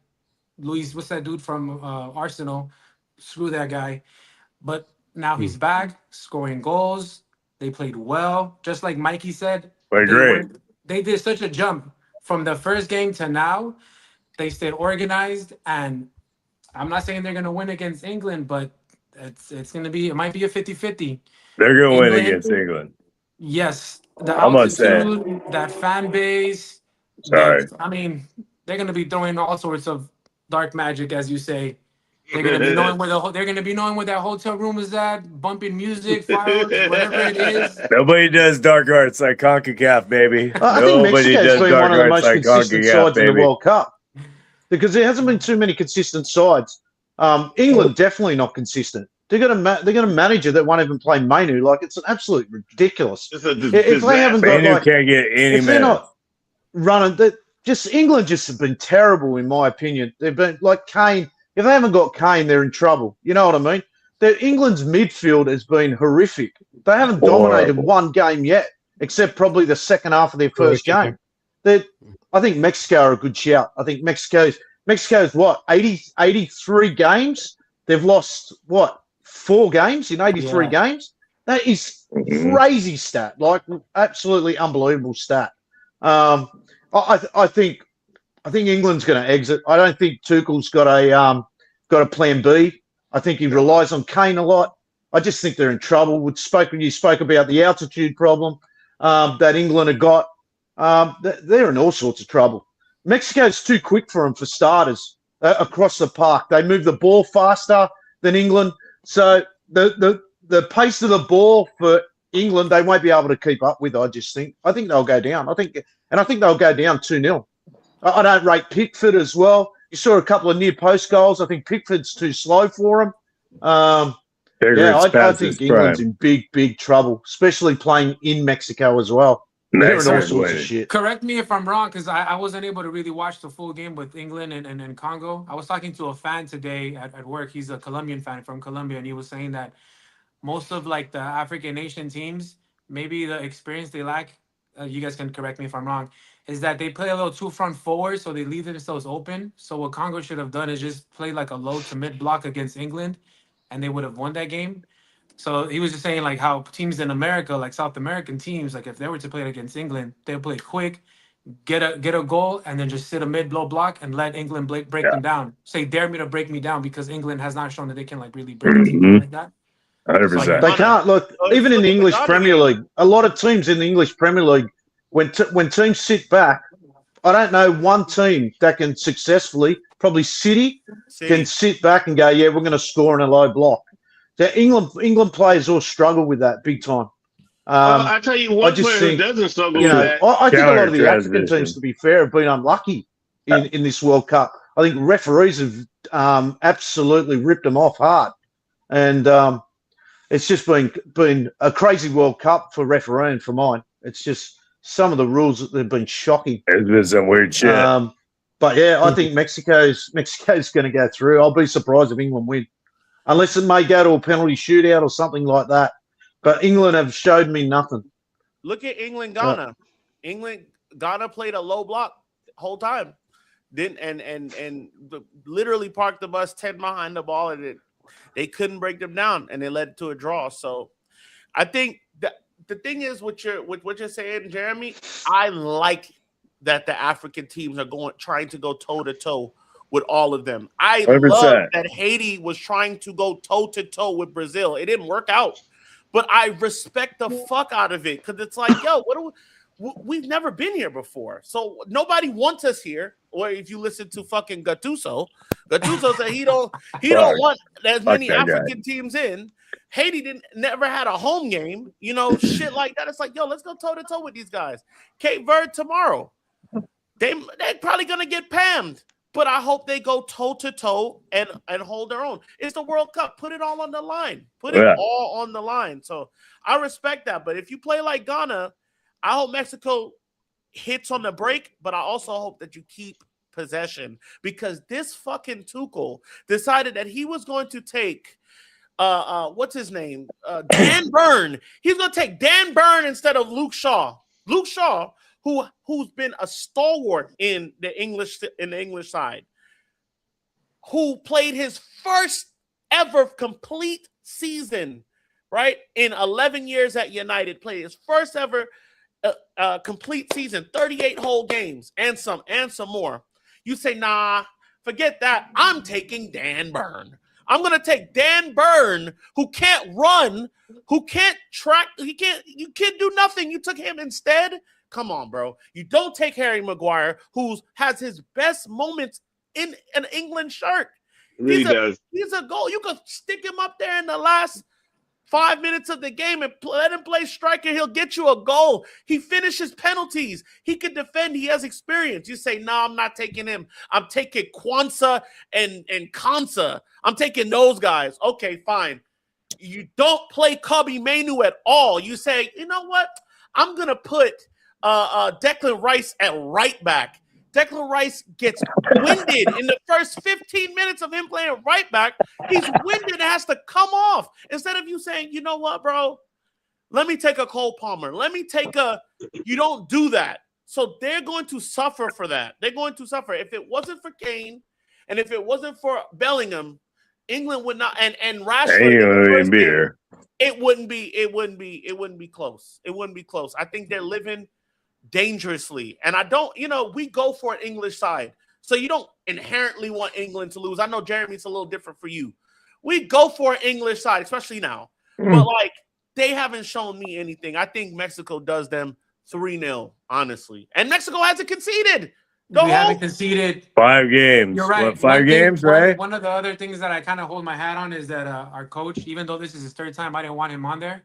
Luis, what's that dude from Arsenal? Screw that guy. But now he's back, scoring goals. They played well. Just like Mikey said. Played great. They did such a jump from the first game to now. they stayed organized, and I'm not saying they're gonna win against England, but it's gonna be, it might be a 50-50. They're gonna win England, against England. yes, the I'm not saying. altitude, that fan base, Sorry. I mean, they're gonna be throwing all sorts of dark magic, as you say. They're gonna be knowing they're gonna be knowing where that hotel room is at, bumping music, fireworks, whatever it is. Nobody does dark arts like CONCACAF, baby. I think Nobody Mexico's does been dark one of the arts most like consistent CONCACAF, sides in the baby. World Cup because there hasn't been too many consistent sides. England definitely not consistent. They're gonna manage it that won't even play Manu. Like it's an absolute ridiculous. It's a If they haven't got Manu like, can't get any if they're minutes. not running, England just have been terrible in my opinion. They've been like Kane. If they haven't got Kane, they're in trouble. You know what I mean? England's midfield has been horrific. They haven't dominated one game yet, except probably the second half of their first game. I think Mexico are a good shout. I think Mexico's what, 83 games? They've lost what, 4 games in 83 games? That is crazy stat, like absolutely unbelievable stat. I think England's going to exit. I don't think Tuchel's got a plan B. I think he relies on Kane a lot. I just think they're in trouble. You spoke about the altitude problem that England have got. They're in all sorts of trouble. Mexico's too quick for them, for starters, across the park. They move the ball faster than England. So the pace of the ball for England, they won't be able to keep up with, I just think. I think they'll go down. I think they'll go down 2-0. I don't rate Pickford as well. You saw a couple of near post goals. I think Pickford's too slow for him. I think England's in big trouble, especially playing in Mexico as well. They're in all sorts of shit. Correct me if I'm wrong, because I wasn't able to really watch the full game with England and Congo. I was talking to a fan today at work. He's a Colombian fan from Colombia, and he was saying that most of like the African nation teams, maybe the experience they lack, you guys can correct me if I'm wrong, is that they play a little too front forward, so they leave themselves open. So what Congo should have done is just play like a low to mid block against England, and they would have won that game. So he was just saying like how teams in America, like South American teams, like if they were to play it against England, they'll play quick, get a goal, and then just sit a mid low block and let England break them down. Say, dare me to break me down, because England has not shown that they can like really break a team like that. 100%. They can't. Look, even in the English Premier League, a lot of teams in the English Premier League, when teams sit back, I don't know one team that can successfully, probably City, can sit back and go, yeah, we're going to score in a low block. The England players all struggle with that big time. I tell you, one player who doesn't struggle with that. I think a lot of the African teams, to be fair, have been unlucky in this World Cup. I think referees have absolutely ripped them off hard. And it's just been a crazy World Cup for refereeing for mine. It's just some of the rules that have been shocking. There's been some weird shit. But yeah, I think Mexico's going to go through. I'll be surprised if England win, unless it may go to a penalty shootout or something like that. But England have showed me nothing. Look at England-Ghana. Ghana played a low block the whole time. Literally parked the bus 10 behind the ball, and they couldn't break them down, and it led to a draw. So I think that the thing is with what you're saying, Jeremy, I like that the African teams are trying to go toe-to-toe with all of them. I 100%. love that Haiti was trying to go toe-to-toe with Brazil. It didn't work out. But I respect the fuck out of it, because it's like, yo, we've never been here before. So nobody wants us here. Or if you listen to fucking Gattuso said he don't want as many African teams in. Haiti never had a home game, shit like that. It's like, yo, let's go toe-to-toe with these guys. Cape Verde tomorrow. They're probably gonna get pammed. But I hope they go toe-to-toe and hold their own. It's the World Cup. Put it all on the line. Put it all on the line. So I respect that. But if you play like Ghana, I hope Mexico hits on the break, but I also hope that you keep possession, because this fucking Tuchel decided that he was going to take what's his name? Dan Burn. He's going to take Dan Burn instead of Luke Shaw. Luke Shaw, who's been a stalwart in the English side, who played his first ever complete season, right? In 11 years at United, played his first ever complete season, 38 whole games and some more. You say, nah, forget that. I'm taking Dan Burn. I'm going to take Dan Burn, who can't run, who can't track. You can't do nothing. You took him instead. Come on, bro. You don't take Harry Maguire, who has his best moments in an England shirt. He does. He's a goal. You could stick him up there in the last 5 minutes of the game and let him play striker. He'll get you a goal. He finishes penalties. He can defend. He has experience. You say, no, I'm not taking him. I'm taking Kwanzaa and Kansa. I'm taking those guys. Okay, fine. You don't play Kobe Mainu at all. You say, you know what? I'm going to put Declan Rice at right back. Declan Rice gets winded in the first 15 minutes of him playing right back. He's winded and has to come off. Instead of you saying, you know what, bro? Let me take a Cole Palmer. Let me take you don't do that. So they're going to suffer for that. They're going to suffer. If it wasn't for Kane and if it wasn't for Bellingham, England would not, and Rashford, it wouldn't be close. It wouldn't be close. I think they're living dangerously. And we go for an English side. So you don't inherently want England to lose. I know, Jeremy, it's a little different for you. We go for an English side, especially now. But, they haven't shown me anything. I think Mexico does them 3-0, honestly. And Mexico hasn't conceded. We haven't conceded 5 games. You're right. What, 5 games, right? One of the other things that I kind of hold my hat on is that our coach, even though this is his 3rd time, I didn't want him on there.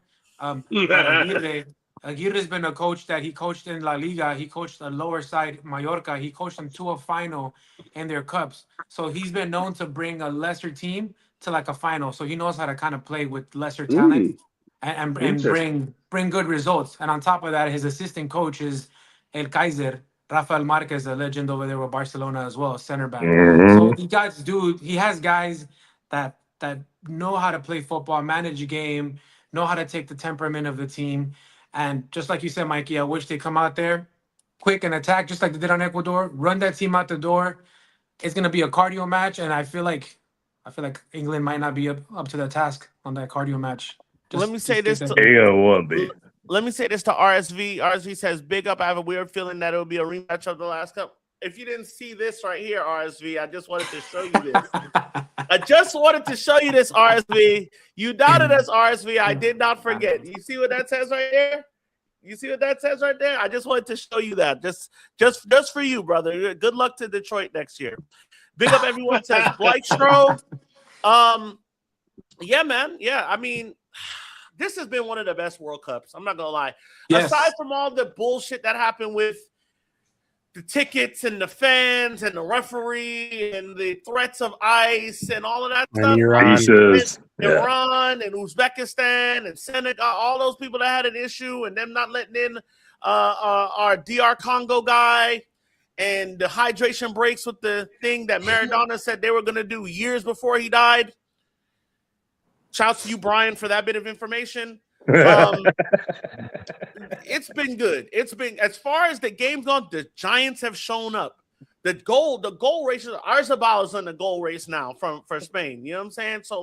Aguirre's been a coach that he coached in La Liga. He coached a lower side, Mallorca. He coached them to a final in their cups. So he's been known to bring a lesser team to like a final. So he knows how to kind of play with lesser talent and bring good results. And on top of that, his assistant coach is El Kaiser, Rafael Marquez, a legend over there with Barcelona as well, center back. So he has guys that know how to play football, manage a game, know how to take the temperament of the team. And just like you said, Mikey, I wish they come out there quick and attack, just like they did on Ecuador, run that team out the door. It's going to be a cardio match, and I feel like England might not be up to the task on that cardio match. Let me say this to RSV. RSV says, big up. I have a weird feeling that it will be a rematch of the last cup. If you didn't see this right here, RSV, I just wanted to show you this. RSV. You doubted us, RSV. I did not forget. You see what that says right there? I just wanted to show you that. Just for you, brother. Good luck to Detroit next year. Big up, everyone, says Blykestro. Yeah, man. Yeah, I mean, this has been one of the best World Cups. I'm not going to lie. Yes. Aside from all the bullshit that happened with the tickets and the fans and the referee and the threats of ICE and all of that stuff. Iran and Uzbekistan and Senegal, all those people that had an issue and them not letting in our DR Congo guy and the hydration breaks with the thing that Maradona said they were going to do years before he died. Shouts to you, Brian, for that bit of information. It's been good. It's been, as far as the game's gone, the Giants have shown up. The goal race, Arzabal is in the goal race now for Spain. You know what I'm saying? So,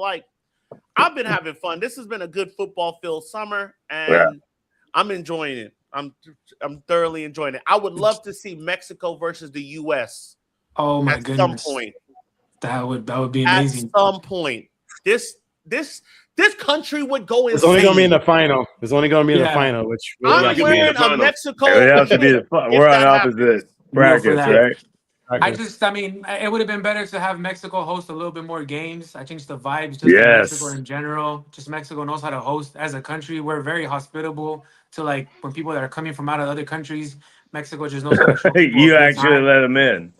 I've been having fun. This has been a good football-filled summer, and I'm enjoying it. I'm thoroughly enjoying it. I would love to see Mexico versus the U.S. Oh my goodness! At some point, that would be amazing. At some point, this country would go insane. It's only going to be in the final. It's only going to be in the final, which I'm wearing a Mexico. It have to be we're on opposite brackets, right? I mean, it would have been better to have Mexico host a little bit more games. I think the vibes, just Mexico in general, just Mexico knows how to host as a country. We're very hospitable to when people that are coming from out of other countries. Mexico just knows how to show people. You actually let them in.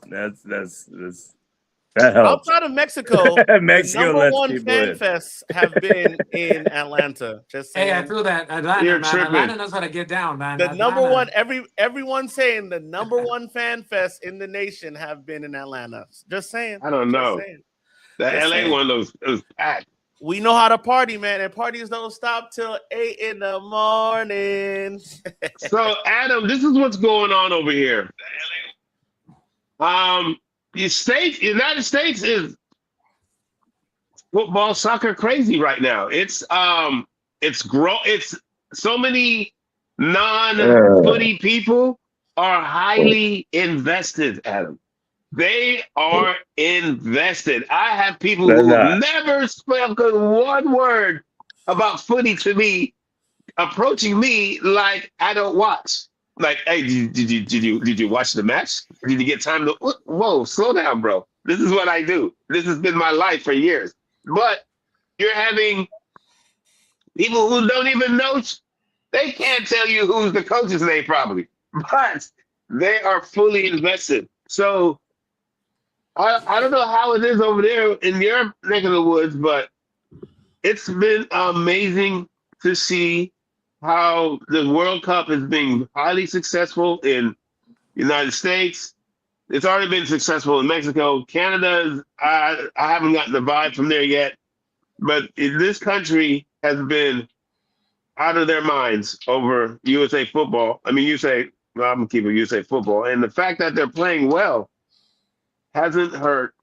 That helps. Outside of Mexico, Mexico number one fan fests have been in Atlanta. Just saying. Hey, I feel that Atlanta knows how to get down, man. The number one, everyone saying the number one fan fest in the nation have been in Atlanta. Just saying. I don't know. The LA one, it was packed. We know how to party, man, and parties don't stop till 8 in the morning. So, Adam, this is what's going on over here. United States is football, soccer crazy right now. It's so many non-footy people are highly invested, Adam. They are invested. I have people They're who have not. never spoken one word about footy to me approaching me like I don't watch. Like, hey, did you watch the match? Did you get time to? Whoa, slow down, bro. This is what I do. This has been my life for years. But you're having people who don't even know. They can't tell you who's the coach's name, probably, but they are fully invested. So I don't know how it is over there in your neck of the woods, but it's been amazing to see how the World Cup is being highly successful in the United States. It's already been successful in Mexico. Canada, I haven't gotten the vibe from there yet, but this country has been out of their minds over USA football. I mean, well, I'm going to keep it USA football. And the fact that they're playing well hasn't hurt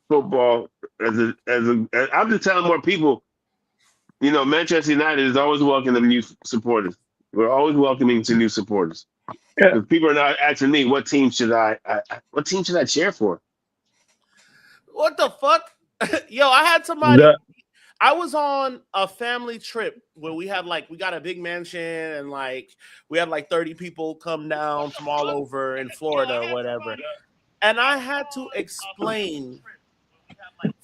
football I'm just telling more people, Manchester United is always welcoming new supporters. We're always welcoming to new supporters. Yeah. Because people are not asking me what team should I cheer for? What the fuck? Yo, I had somebody. The- I was on a family trip where we got a big mansion and we had 30 people come down from all over in Florida or whatever. And I had to explain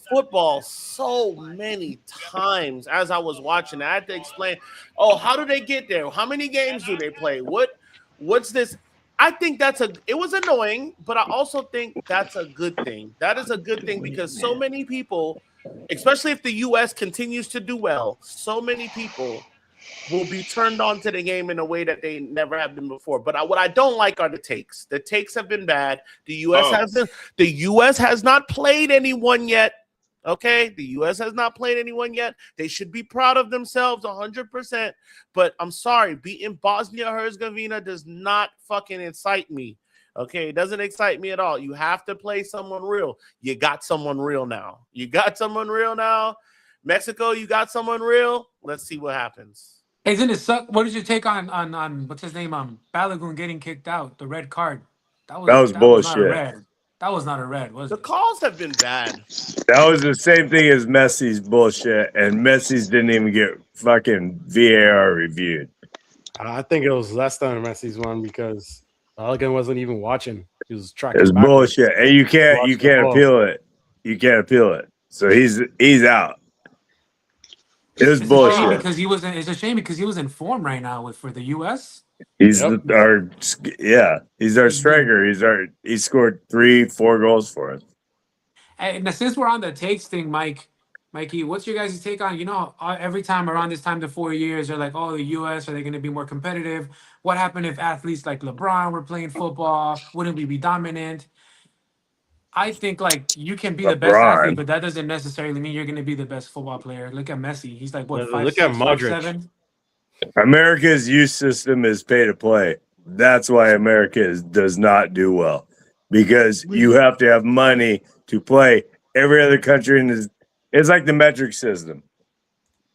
football so many times as I was watching. I had to explain, how do they get there? How many games do they play? What's this? I think it was annoying, but I also think that's a good thing. That is a good thing because so many people, especially if the U.S. continues to do well, so many people will be turned on to the game in a way that they never have been before. But what I don't like are the takes. The takes have been bad. The U.S. has not played anyone yet. Okay, the U.S. has not played anyone yet. They should be proud of themselves 100%. But I'm sorry, beating Bosnia-Herzegovina does not fucking excite me. Okay, it doesn't excite me at all. You have to play someone real. You got someone real now. Mexico, you got someone real. Let's see what happens. Hey, didn't it suck? What did you take on what's his name? Balogun getting kicked out, the red card. That was bullshit. Was not a red. That was not a red, was the it? calls have been bad. That was the same thing as Messi's bullshit, and Messi's didn't even get fucking VAR reviewed. I think it was less than Messi's one because Balogun wasn't even watching. He was tracking. It's backwards. bullshit, and you can't appeal it. You can't appeal it. So he's out. It's bullshit. It's a shame because he was in form right now for the U.S. He's our striker. He scored 3-4 goals for us. And since we're on the takes thing, Mikey, what's your guys' take on, every time around this time, the 4 years, they're like, oh, the U.S., are they going to be more competitive? What happened if athletes like LeBron were playing football? Wouldn't we be dominant? I think you can be the best athlete, but that doesn't necessarily mean you're going to be the best football player. Look at Messi. He's like, what, 5'6", Look at Modric. 5'7"? America's youth system is pay to play. That's why America does not do well, because you have to have money to play. Every other country it's like the metric system.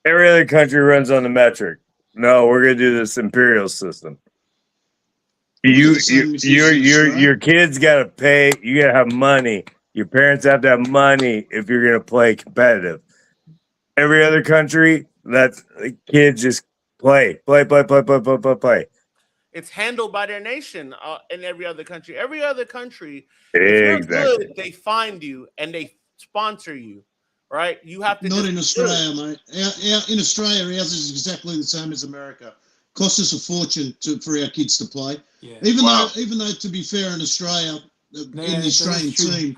Every other country runs on the metric. No, we're gonna do this imperial system. Your kids gotta pay. You gotta have money. Your parents have to have money if you're gonna play competitive. Every other country, that's kids just play. It's handled by their nation in every other country. Every other country, exactly. If you're good, they find you and they sponsor you, right? You have to. Not in Australia, mate. In Australia, ours is exactly the same as America. Costs us a fortune for our kids to play. Yeah. Even though, to be fair, in Australia, in the Australian team,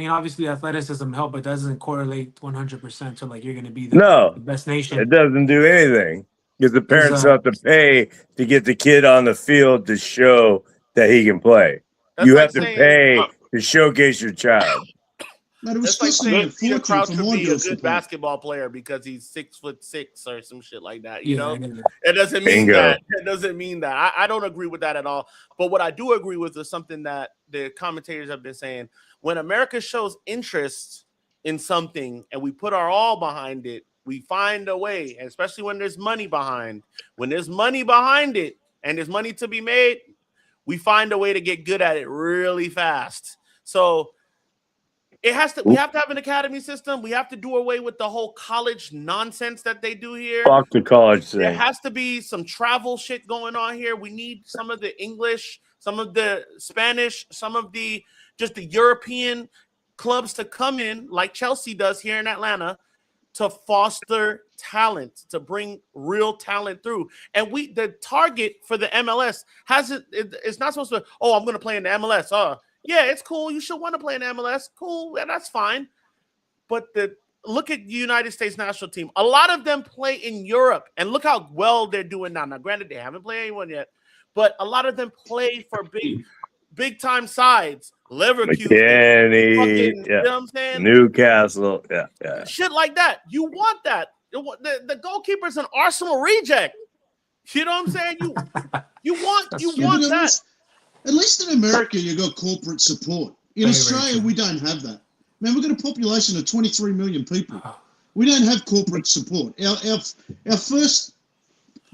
obviously athleticism help, but doesn't correlate 100% to you're going to be the best nation. It doesn't do anything because the parents have to pay to get the kid on the field to show that he can play. You have to pay to showcase your child. Mate, it was That's like saying Peter Crouch for would be a girls good to play. basketball player because he's 6'6" or some shit like that. You know, Yeah. it doesn't mean that. It doesn't mean that. I don't agree with that at all. But what I do agree with is something that the commentators have been saying. When America shows interest in something and we put our all behind it, we find a way, and especially when there's money behind. When there's money behind it and there's money to be made, we find a way to get good at it really fast. So we have to have an academy system. We have to do away with the whole college nonsense that they do here. Fuck the college thing. There has to be some travel shit going on here. We need some of the English, some of the Spanish, some of the just the European clubs to come in like Chelsea does here in Atlanta to foster talent, to bring real talent through. And the target for the MLS it's not supposed to, I'm going to play in the MLS. Yeah, it's cool. You should want to play in the MLS. Cool. And that's fine. But look at the United States national team. A lot of them play in Europe, and look how well they're doing now. Now, granted, they haven't played anyone yet, but a lot of them play for big time sides. Leverkusen, McKinney, you know what I'm saying? Newcastle, yeah. Shit like that. You want that. The goalkeeper's an Arsenal reject. You know what I'm saying? You want that. At least in America, you got corporate support. In Australia, we don't have that. Man, we've got a population of 23 million people. We don't have corporate support. Our first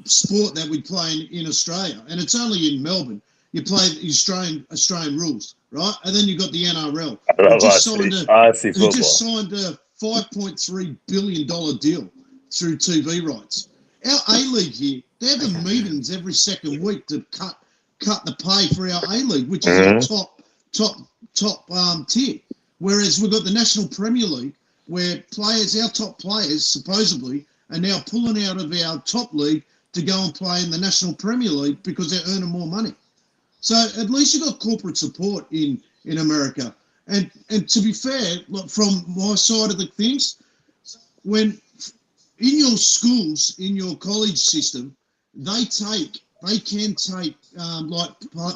sport that we play in Australia, and it's only in Melbourne, you play the Australian rules, right? And then you got the NRL. I just signed a $5.3 billion deal through TV rights. Our A-League here, they're having meetings every second week to cut the pay for our A-League, which is our top tier. Whereas we've got the National Premier League, where our top players, supposedly, are now pulling out of our top league to go and play in the National Premier League because they're earning more money. So at least you've got corporate support in America. And to be fair, like from my side of the things, when in your schools, in your college system, they can take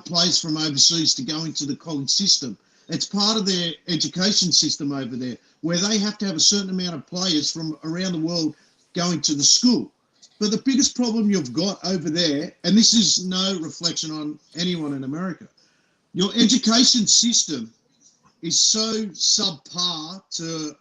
players from overseas to go into the college system. It's part of their education system over there, where they have to have a certain amount of players from around the world going to the school. But the biggest problem you've got over there, and this is no reflection on anyone in America, your education system is so subpar to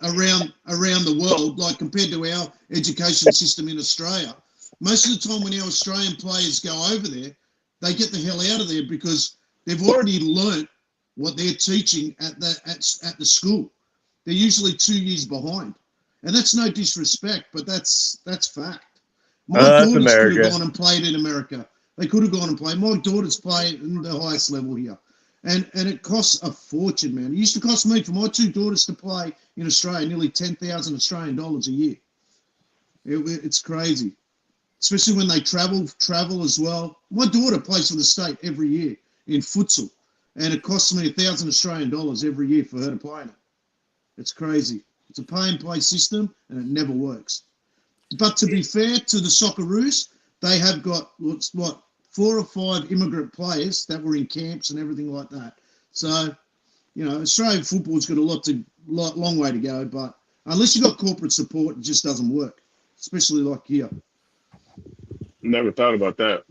around the world, like compared to our education system in Australia. Most of the time when our Australian players go over there, they get the hell out of there because they've already learnt what they're teaching at the school. They're usually 2 years behind. And that's no disrespect, but that's fact. My daughters could have gone and played in America. They could have gone and played. My daughters play in the highest level here. And it costs a fortune, man. It used to cost me for my two daughters to play in Australia nearly 10,000 Australian dollars a year. It's crazy. Especially when they travel as well. My daughter plays for the state every year in futsal. And it costs me 1,000 Australian dollars every year for her to play in it. It's crazy. It's a pay-and-play system, and it never works. But to be fair to the Socceroos, they have got, 4 or 5 immigrant players that were in camps and everything like that. So, Australian football's got a long way to go, but unless you've got corporate support, it just doesn't work, especially like here. Never thought about that.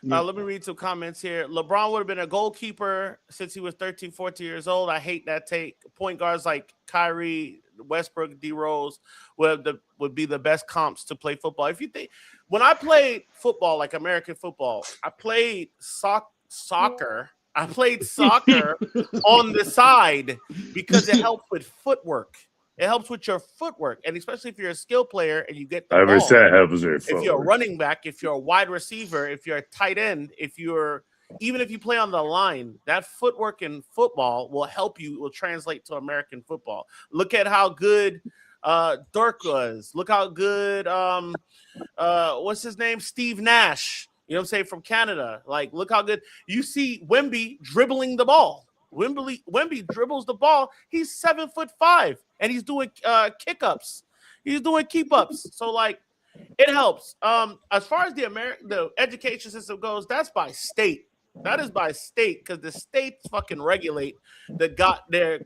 Let me read some comments here. LeBron would have been a goalkeeper since he was 13, 14 years old. I hate that take. Point guards like Kyrie, Westbrook, D Rose would be the best comps to play football. If you think, when I played football, like American football, I played soccer. I played soccer on the side because it helps with footwork. It helps with your footwork, and especially if you're a skill player and you get the ball. If you're a running back, if you're a wide receiver, if you're a tight end, even if you play on the line, that footwork in football will help you, will translate to American football. Look at how good Dirk was. Look how good, what's his name? Steve Nash, you know what I'm saying, from Canada. Like, look how good. You see Wemby dribbling the ball. Wemby dribbles the ball. He's 7'5", and he's doing kick-ups. He's doing keep-ups. So, like, it helps. As far as the education system goes, that's by state. That is by state because the states fucking regulate their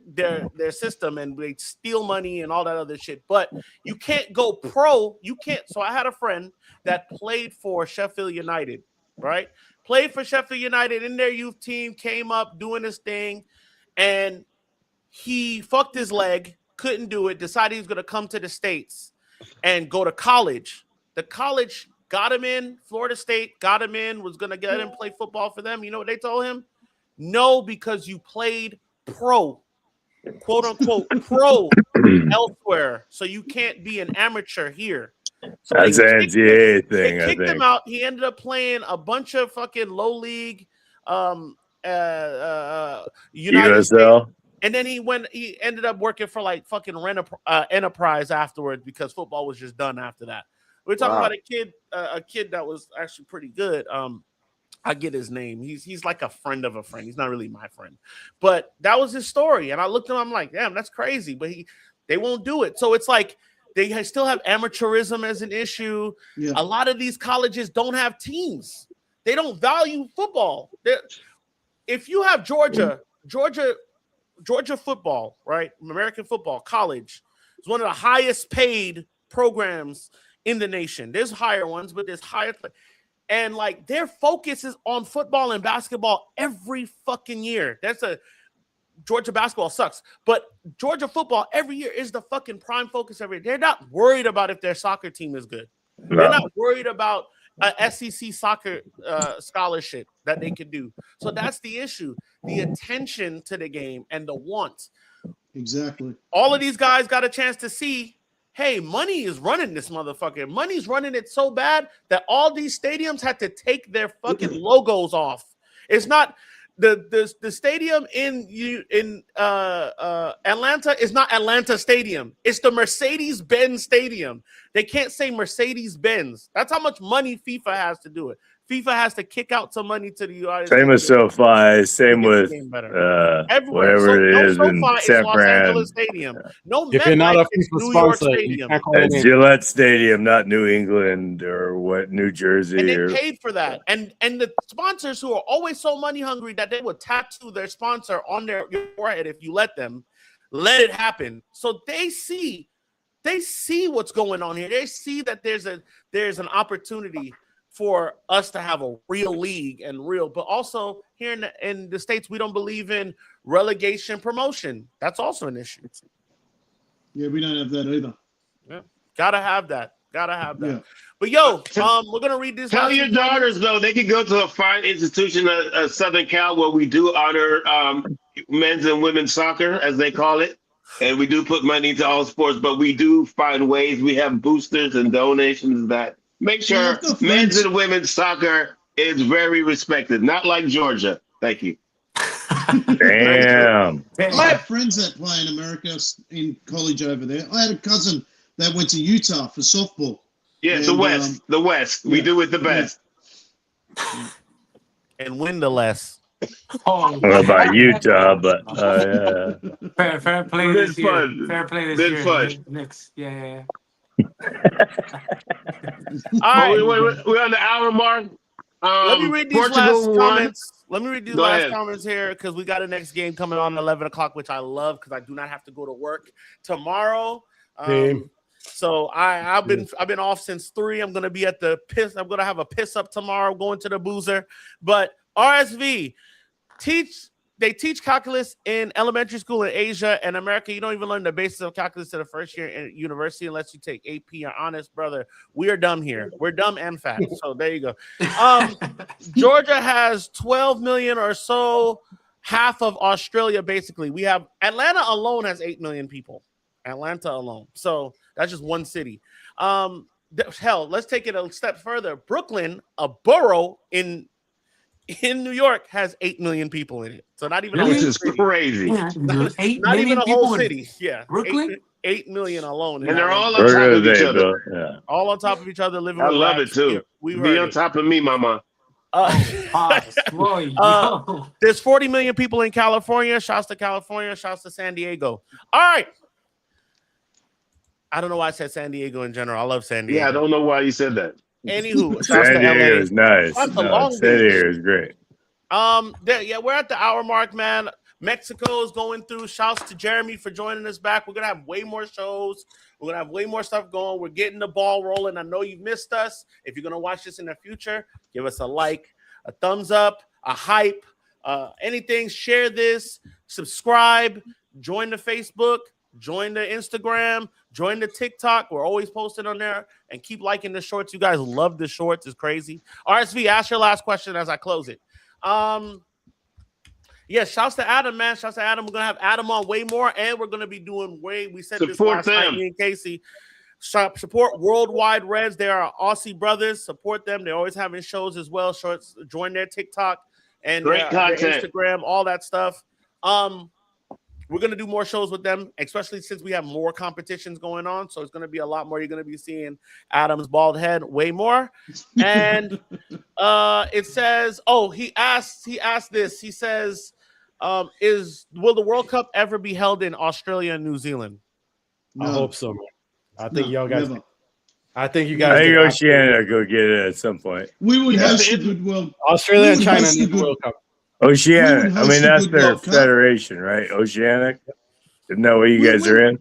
system and they steal money and all that other shit. But you can't go pro. You can't. So I had a friend that played for Sheffield United, right? Played for Sheffield United in their youth team, came up doing his thing, and he fucked his leg, couldn't do it, decided he was going to come to the States and go to college. The college got him in. Florida State got him in, was going to get him play football for them. You know what they told him? No, because you played pro, quote unquote, pro elsewhere. So you can't be an amateur here. So That's an NCAA thing, they I kicked think. him out. He ended up playing a bunch of fucking low league United States. USL. And then he ended up working for like fucking Enterprise afterwards because football was just done after that. We're talking about a kid that was actually pretty good. I get his name. He's like a friend of a friend. He's not really my friend, but that was his story. And I looked at him. I'm like, damn, that's crazy. But they won't do it. So it's like they still have amateurism as an issue. Yeah. A lot of these colleges don't have teams. They don't value football. If you have Georgia football, right? American football college is one of the highest paid programs in the nation. There's higher ones, but there's higher. And like their focus is on football and basketball every fucking year. Georgia basketball sucks, but Georgia football every year is the fucking prime focus every year. They're not worried about if their soccer team is good. No. They're not worried about a SEC soccer scholarship that they could do. So that's the issue. The attention to the game and the want. Exactly. All of these guys got a chance to see, hey, money is running this motherfucker. Money's running it so bad that all these stadiums had to take their fucking logos off. It's not the stadium in Atlanta is not Atlanta Stadium. It's the Mercedes-Benz Stadium. They can't say Mercedes-Benz. That's how much money FIFA has to do it. FIFA has to kick out some money to the United States. Same with SoFi. Same with whatever it is in San Los Fran. Angeles Stadium. No, if you're not a FIFA New York sponsor, Stadium. It's Gillette Stadium, not New England or what, New Jersey. And they paid for that. And the sponsors who are always so money hungry that they would tattoo their sponsor on their forehead if you let them, let it happen. So they see what's going on here. They see that there's an opportunity for us to have a real league but also here in the States, we don't believe in relegation promotion. That's also an issue. Yeah, we don't have that either. Yeah, gotta have that. Yeah. But yo, we're gonna read this. Tell your daughters though they can go to a fine institution at Southern Cal where we do honor men's and women's soccer, as they call it, and we do put money into all sports. But we do find ways. We have boosters and donations that make sure men's and women's soccer is very respected. Not like Georgia. Thank you. Damn. I have friends that play in America in college over there. I had a cousin that went to Utah for softball. Yeah, and, the West. We do it the best. And win the less. I don't know about Utah, but yeah. Fair play this year. Fun. Fair play this Good year. fun. Knicks. Yeah. All right. We're on the hour mark. Let me read these Portugal last won. comments. Let me read these last comments here because we got a next game coming on 11 o'clock, which I love because I do not have to go to work tomorrow. So I've been off since 3. I'm gonna be at the piss. I'm gonna have a piss up tomorrow, going to the boozer. But RSV they teach calculus in elementary school in Asia and America. You don't even learn the basics of calculus to the first year in university unless you take AP or honest, brother. We are dumb here. We're dumb and fat. So there you go. Georgia has 12 million or so, half of Australia, basically. We have Atlanta alone has 8 million people. Atlanta alone. So that's just one city. Hell, let's take it a step further. Brooklyn, a borough in New York, has 8 million people in it. So not even which is crazy. Yeah. Not even a whole city. Yeah. Brooklyn? 8 million alone. And they're all on top of each other. Yeah. All on top of each other, living. I love it too. Be on top of me, mama. There's 40 million people in California. Shouts to California. Shouts to San Diego. All right. I don't know why I said San Diego in general. I love San Diego. Yeah, I don't know why you said that. Anywho, San Diego is nice. San Diego is great. We're at the hour mark, man. Mexico is going through. Shouts to Jeremy for joining us back. We're gonna have way more shows. We're gonna have way more stuff going. We're getting the ball rolling. I know you've missed us. If you're gonna watch this in the future, give us a like, a thumbs up, a hype, anything. Share this, subscribe, join the Facebook. join the Instagram, join the TikTok. We're always posting on there, and keep liking the shorts. You guys love the shorts. It's crazy. RSV, ask your last question as I close it. Yeah, shouts to Adam, man. Shouts to Adam. We're gonna have Adam on way more, and we're gonna be doing we said this Support last night, them. me and Casey. Support Worldwide Reds. They are Aussie brothers. Support them. They're always having shows as well. Shorts. Join their TikTok and Great their content. Instagram, all that stuff. We're gonna do more shows with them, especially since we have more competitions going on. So it's gonna be a lot more. You're gonna be seeing Adam's bald head way more. And it says, he asked this. He says, will the World Cup ever be held in Australia and New Zealand? I hope so, man. I think No, y'all guys. never. I think you I guys. think Oceania go get it at some point. We would Yeah, host the- a good World. Australia we and would China host a need the good- World Cup. Oceanic. We would I host mean, a that's good their World Cup. federation, right? Oceanic. Isn't that what you guys are in?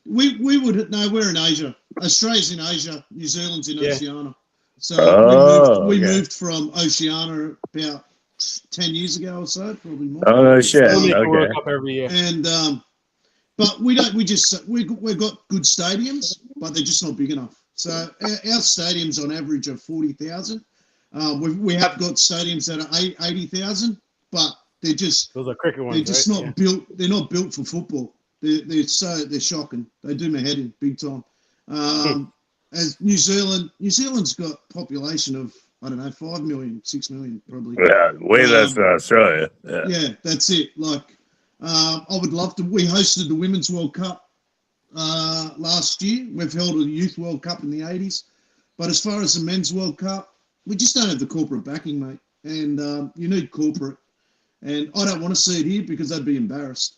We would no, we're in Asia. Australia's in Asia. New Zealand's in Oceania. So we moved from Oceania about 10 years ago or so, probably more. Oh no shit. We'll make the World Okay. Cup every year. And but we've got good stadiums, but they're just not big enough. So our stadiums on average are 40,000. We have got stadiums that are 80,000, but they're just Those are cricket ones. they're just right? not built. They're not built for football. They're shocking. They do my head in big time. As New Zealand's got population of I don't know 5 million, 6 million probably. Yeah, way less than Australia. Yeah. Yeah, that's it. Like I would love to. We hosted the Women's World Cup last year. We've held a Youth World Cup in the 80s. But as far as the Men's World Cup, we just don't have the corporate backing, mate. And you need corporate. And I don't want to see it here because I'd be embarrassed.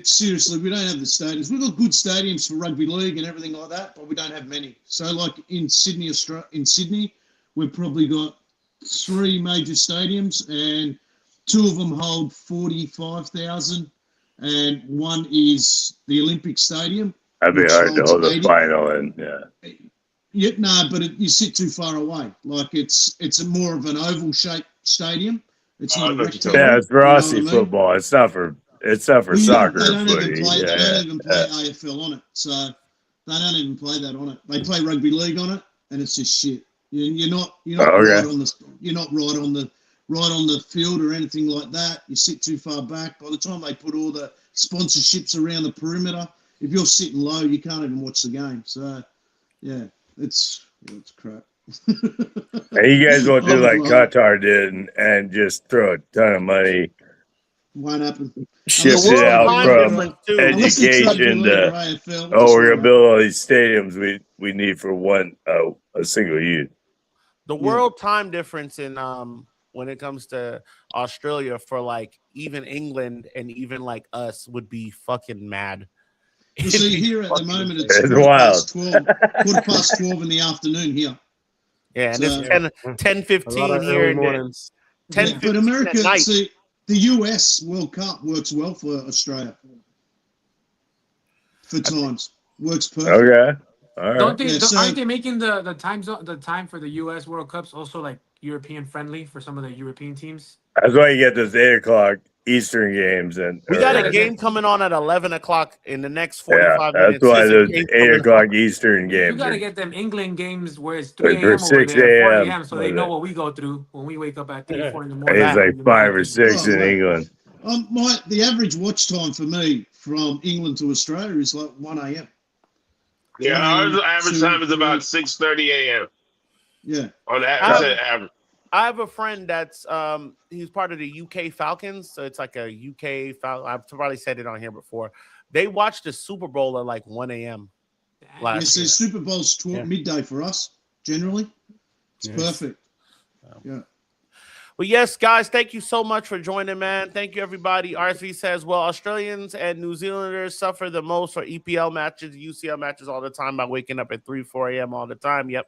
Seriously, we don't have the stadiums. We've got good stadiums for rugby league and everything like that, but we don't have many. So, like in Sydney, we've probably got 3 major stadiums, and 2 of them hold 45,000, and one is the Olympic Stadium. That'd be which hard to holds hold a 80. final in. Yeah. Yeah, no, but you sit too far away. Like it's a more of an oval-shaped stadium. It's not a rectangle. Yeah, it's for you know Aussie what I mean? football. It's not for Well, soccer. They don't footy. even play. Yeah, They don't even play yeah. AFL on it, so they don't even play that on it. They play rugby league on it, and it's just shit. You're not Okay. right on the right on the field or anything like that. You sit too far back. By the time they put all the sponsorships around the perimeter, if you're sitting low, you can't even watch the game. So, yeah, it's crap. And you guys won't do like Qatar did and just throw a ton of money, Won't happen. shift The it world out time from difference, too. Unless it's rugby education league or to AFL, we're gonna just build all these stadiums we need for a single youth. The world time difference in when it comes to Australia for like even England and even like us would be fucking mad. You see, here at the moment, it's It's quarter past 12 in the afternoon here. Yeah, and So- it's 10, A lot 15 of here early and mornings. 10, Yeah, 15 but America, at night. see, the US World Cup works well for Australia. For times. Works perfect. Okay. All right. Don't they? Yeah, so- Aren't they making the time for the U.S. World Cups also like European friendly for some of the European teams? That's why you get those 8 o'clock Eastern games and We got Yeah. a game coming on at 11 o'clock in the next yeah, 45 that's minutes. why There's a those game 8 coming o'clock on. Eastern You games got to are get them England games where it's They're 3 a.m. over 6 there, 4 a.m. a.m. So they know what we go through when we wake up at 3, 4 in the and morning. it's like 5 or 6 Oh, in right. England. The average watch time for me from England to Australia is like 1 a.m. Yeah, our average 2, time is about 3. 6:30 a.m. Yeah. on that. I I have- said average. I have a friend that's he's part of the UK Falcons, so it's like a UK Falcon. I've probably said it on here before. They watch the Super Bowl at like 1 a.m. last Yes, year. the Super Bowl's midday for us, generally. It's Yes. perfect. Yeah. Well, yes, guys, thank you so much for joining, man. Thank you, everybody. RSV says, well, Australians and New Zealanders suffer the most for EPL matches, UCL matches all the time by waking up at 3, 4 a.m. all the time. Yep.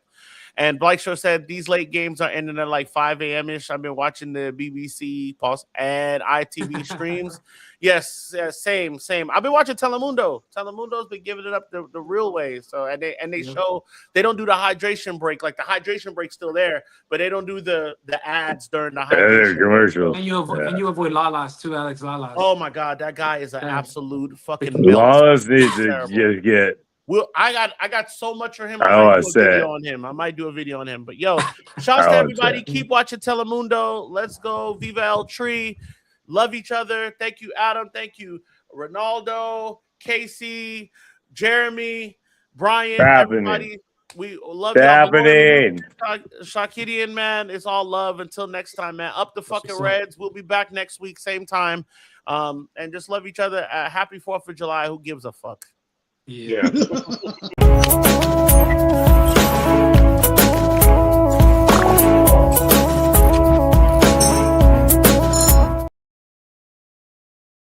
And Blake Show said these late games are ending at like 5 a.m. ish. I've been watching the BBC Pulse and ITV streams. Yes, same. I've been watching Telemundo. Telemundo's been giving it up the real way. So and they show they don't do the hydration break. Like the hydration break's still there, but they don't do the ads during the hydration commercial. And you avoid Lalas too, Alex Lalas. Oh my God, that guy is an absolute fucking Lalas needs to just get. Well, I got so much for him. I might do a video on him. But yo, shouts to everybody. Keep watching Telemundo. Let's go. Viva El Tree. Love each other. Thank you, Adam. Thank you, Ronaldo, Casey, Jeremy, Brian, everybody. We love y'all. Shakidian, man. It's all love. Until next time, man. Up the fucking Reds. We'll be back next week, same time. And just love each other. Happy 4th of July. Who gives a fuck? Yeah.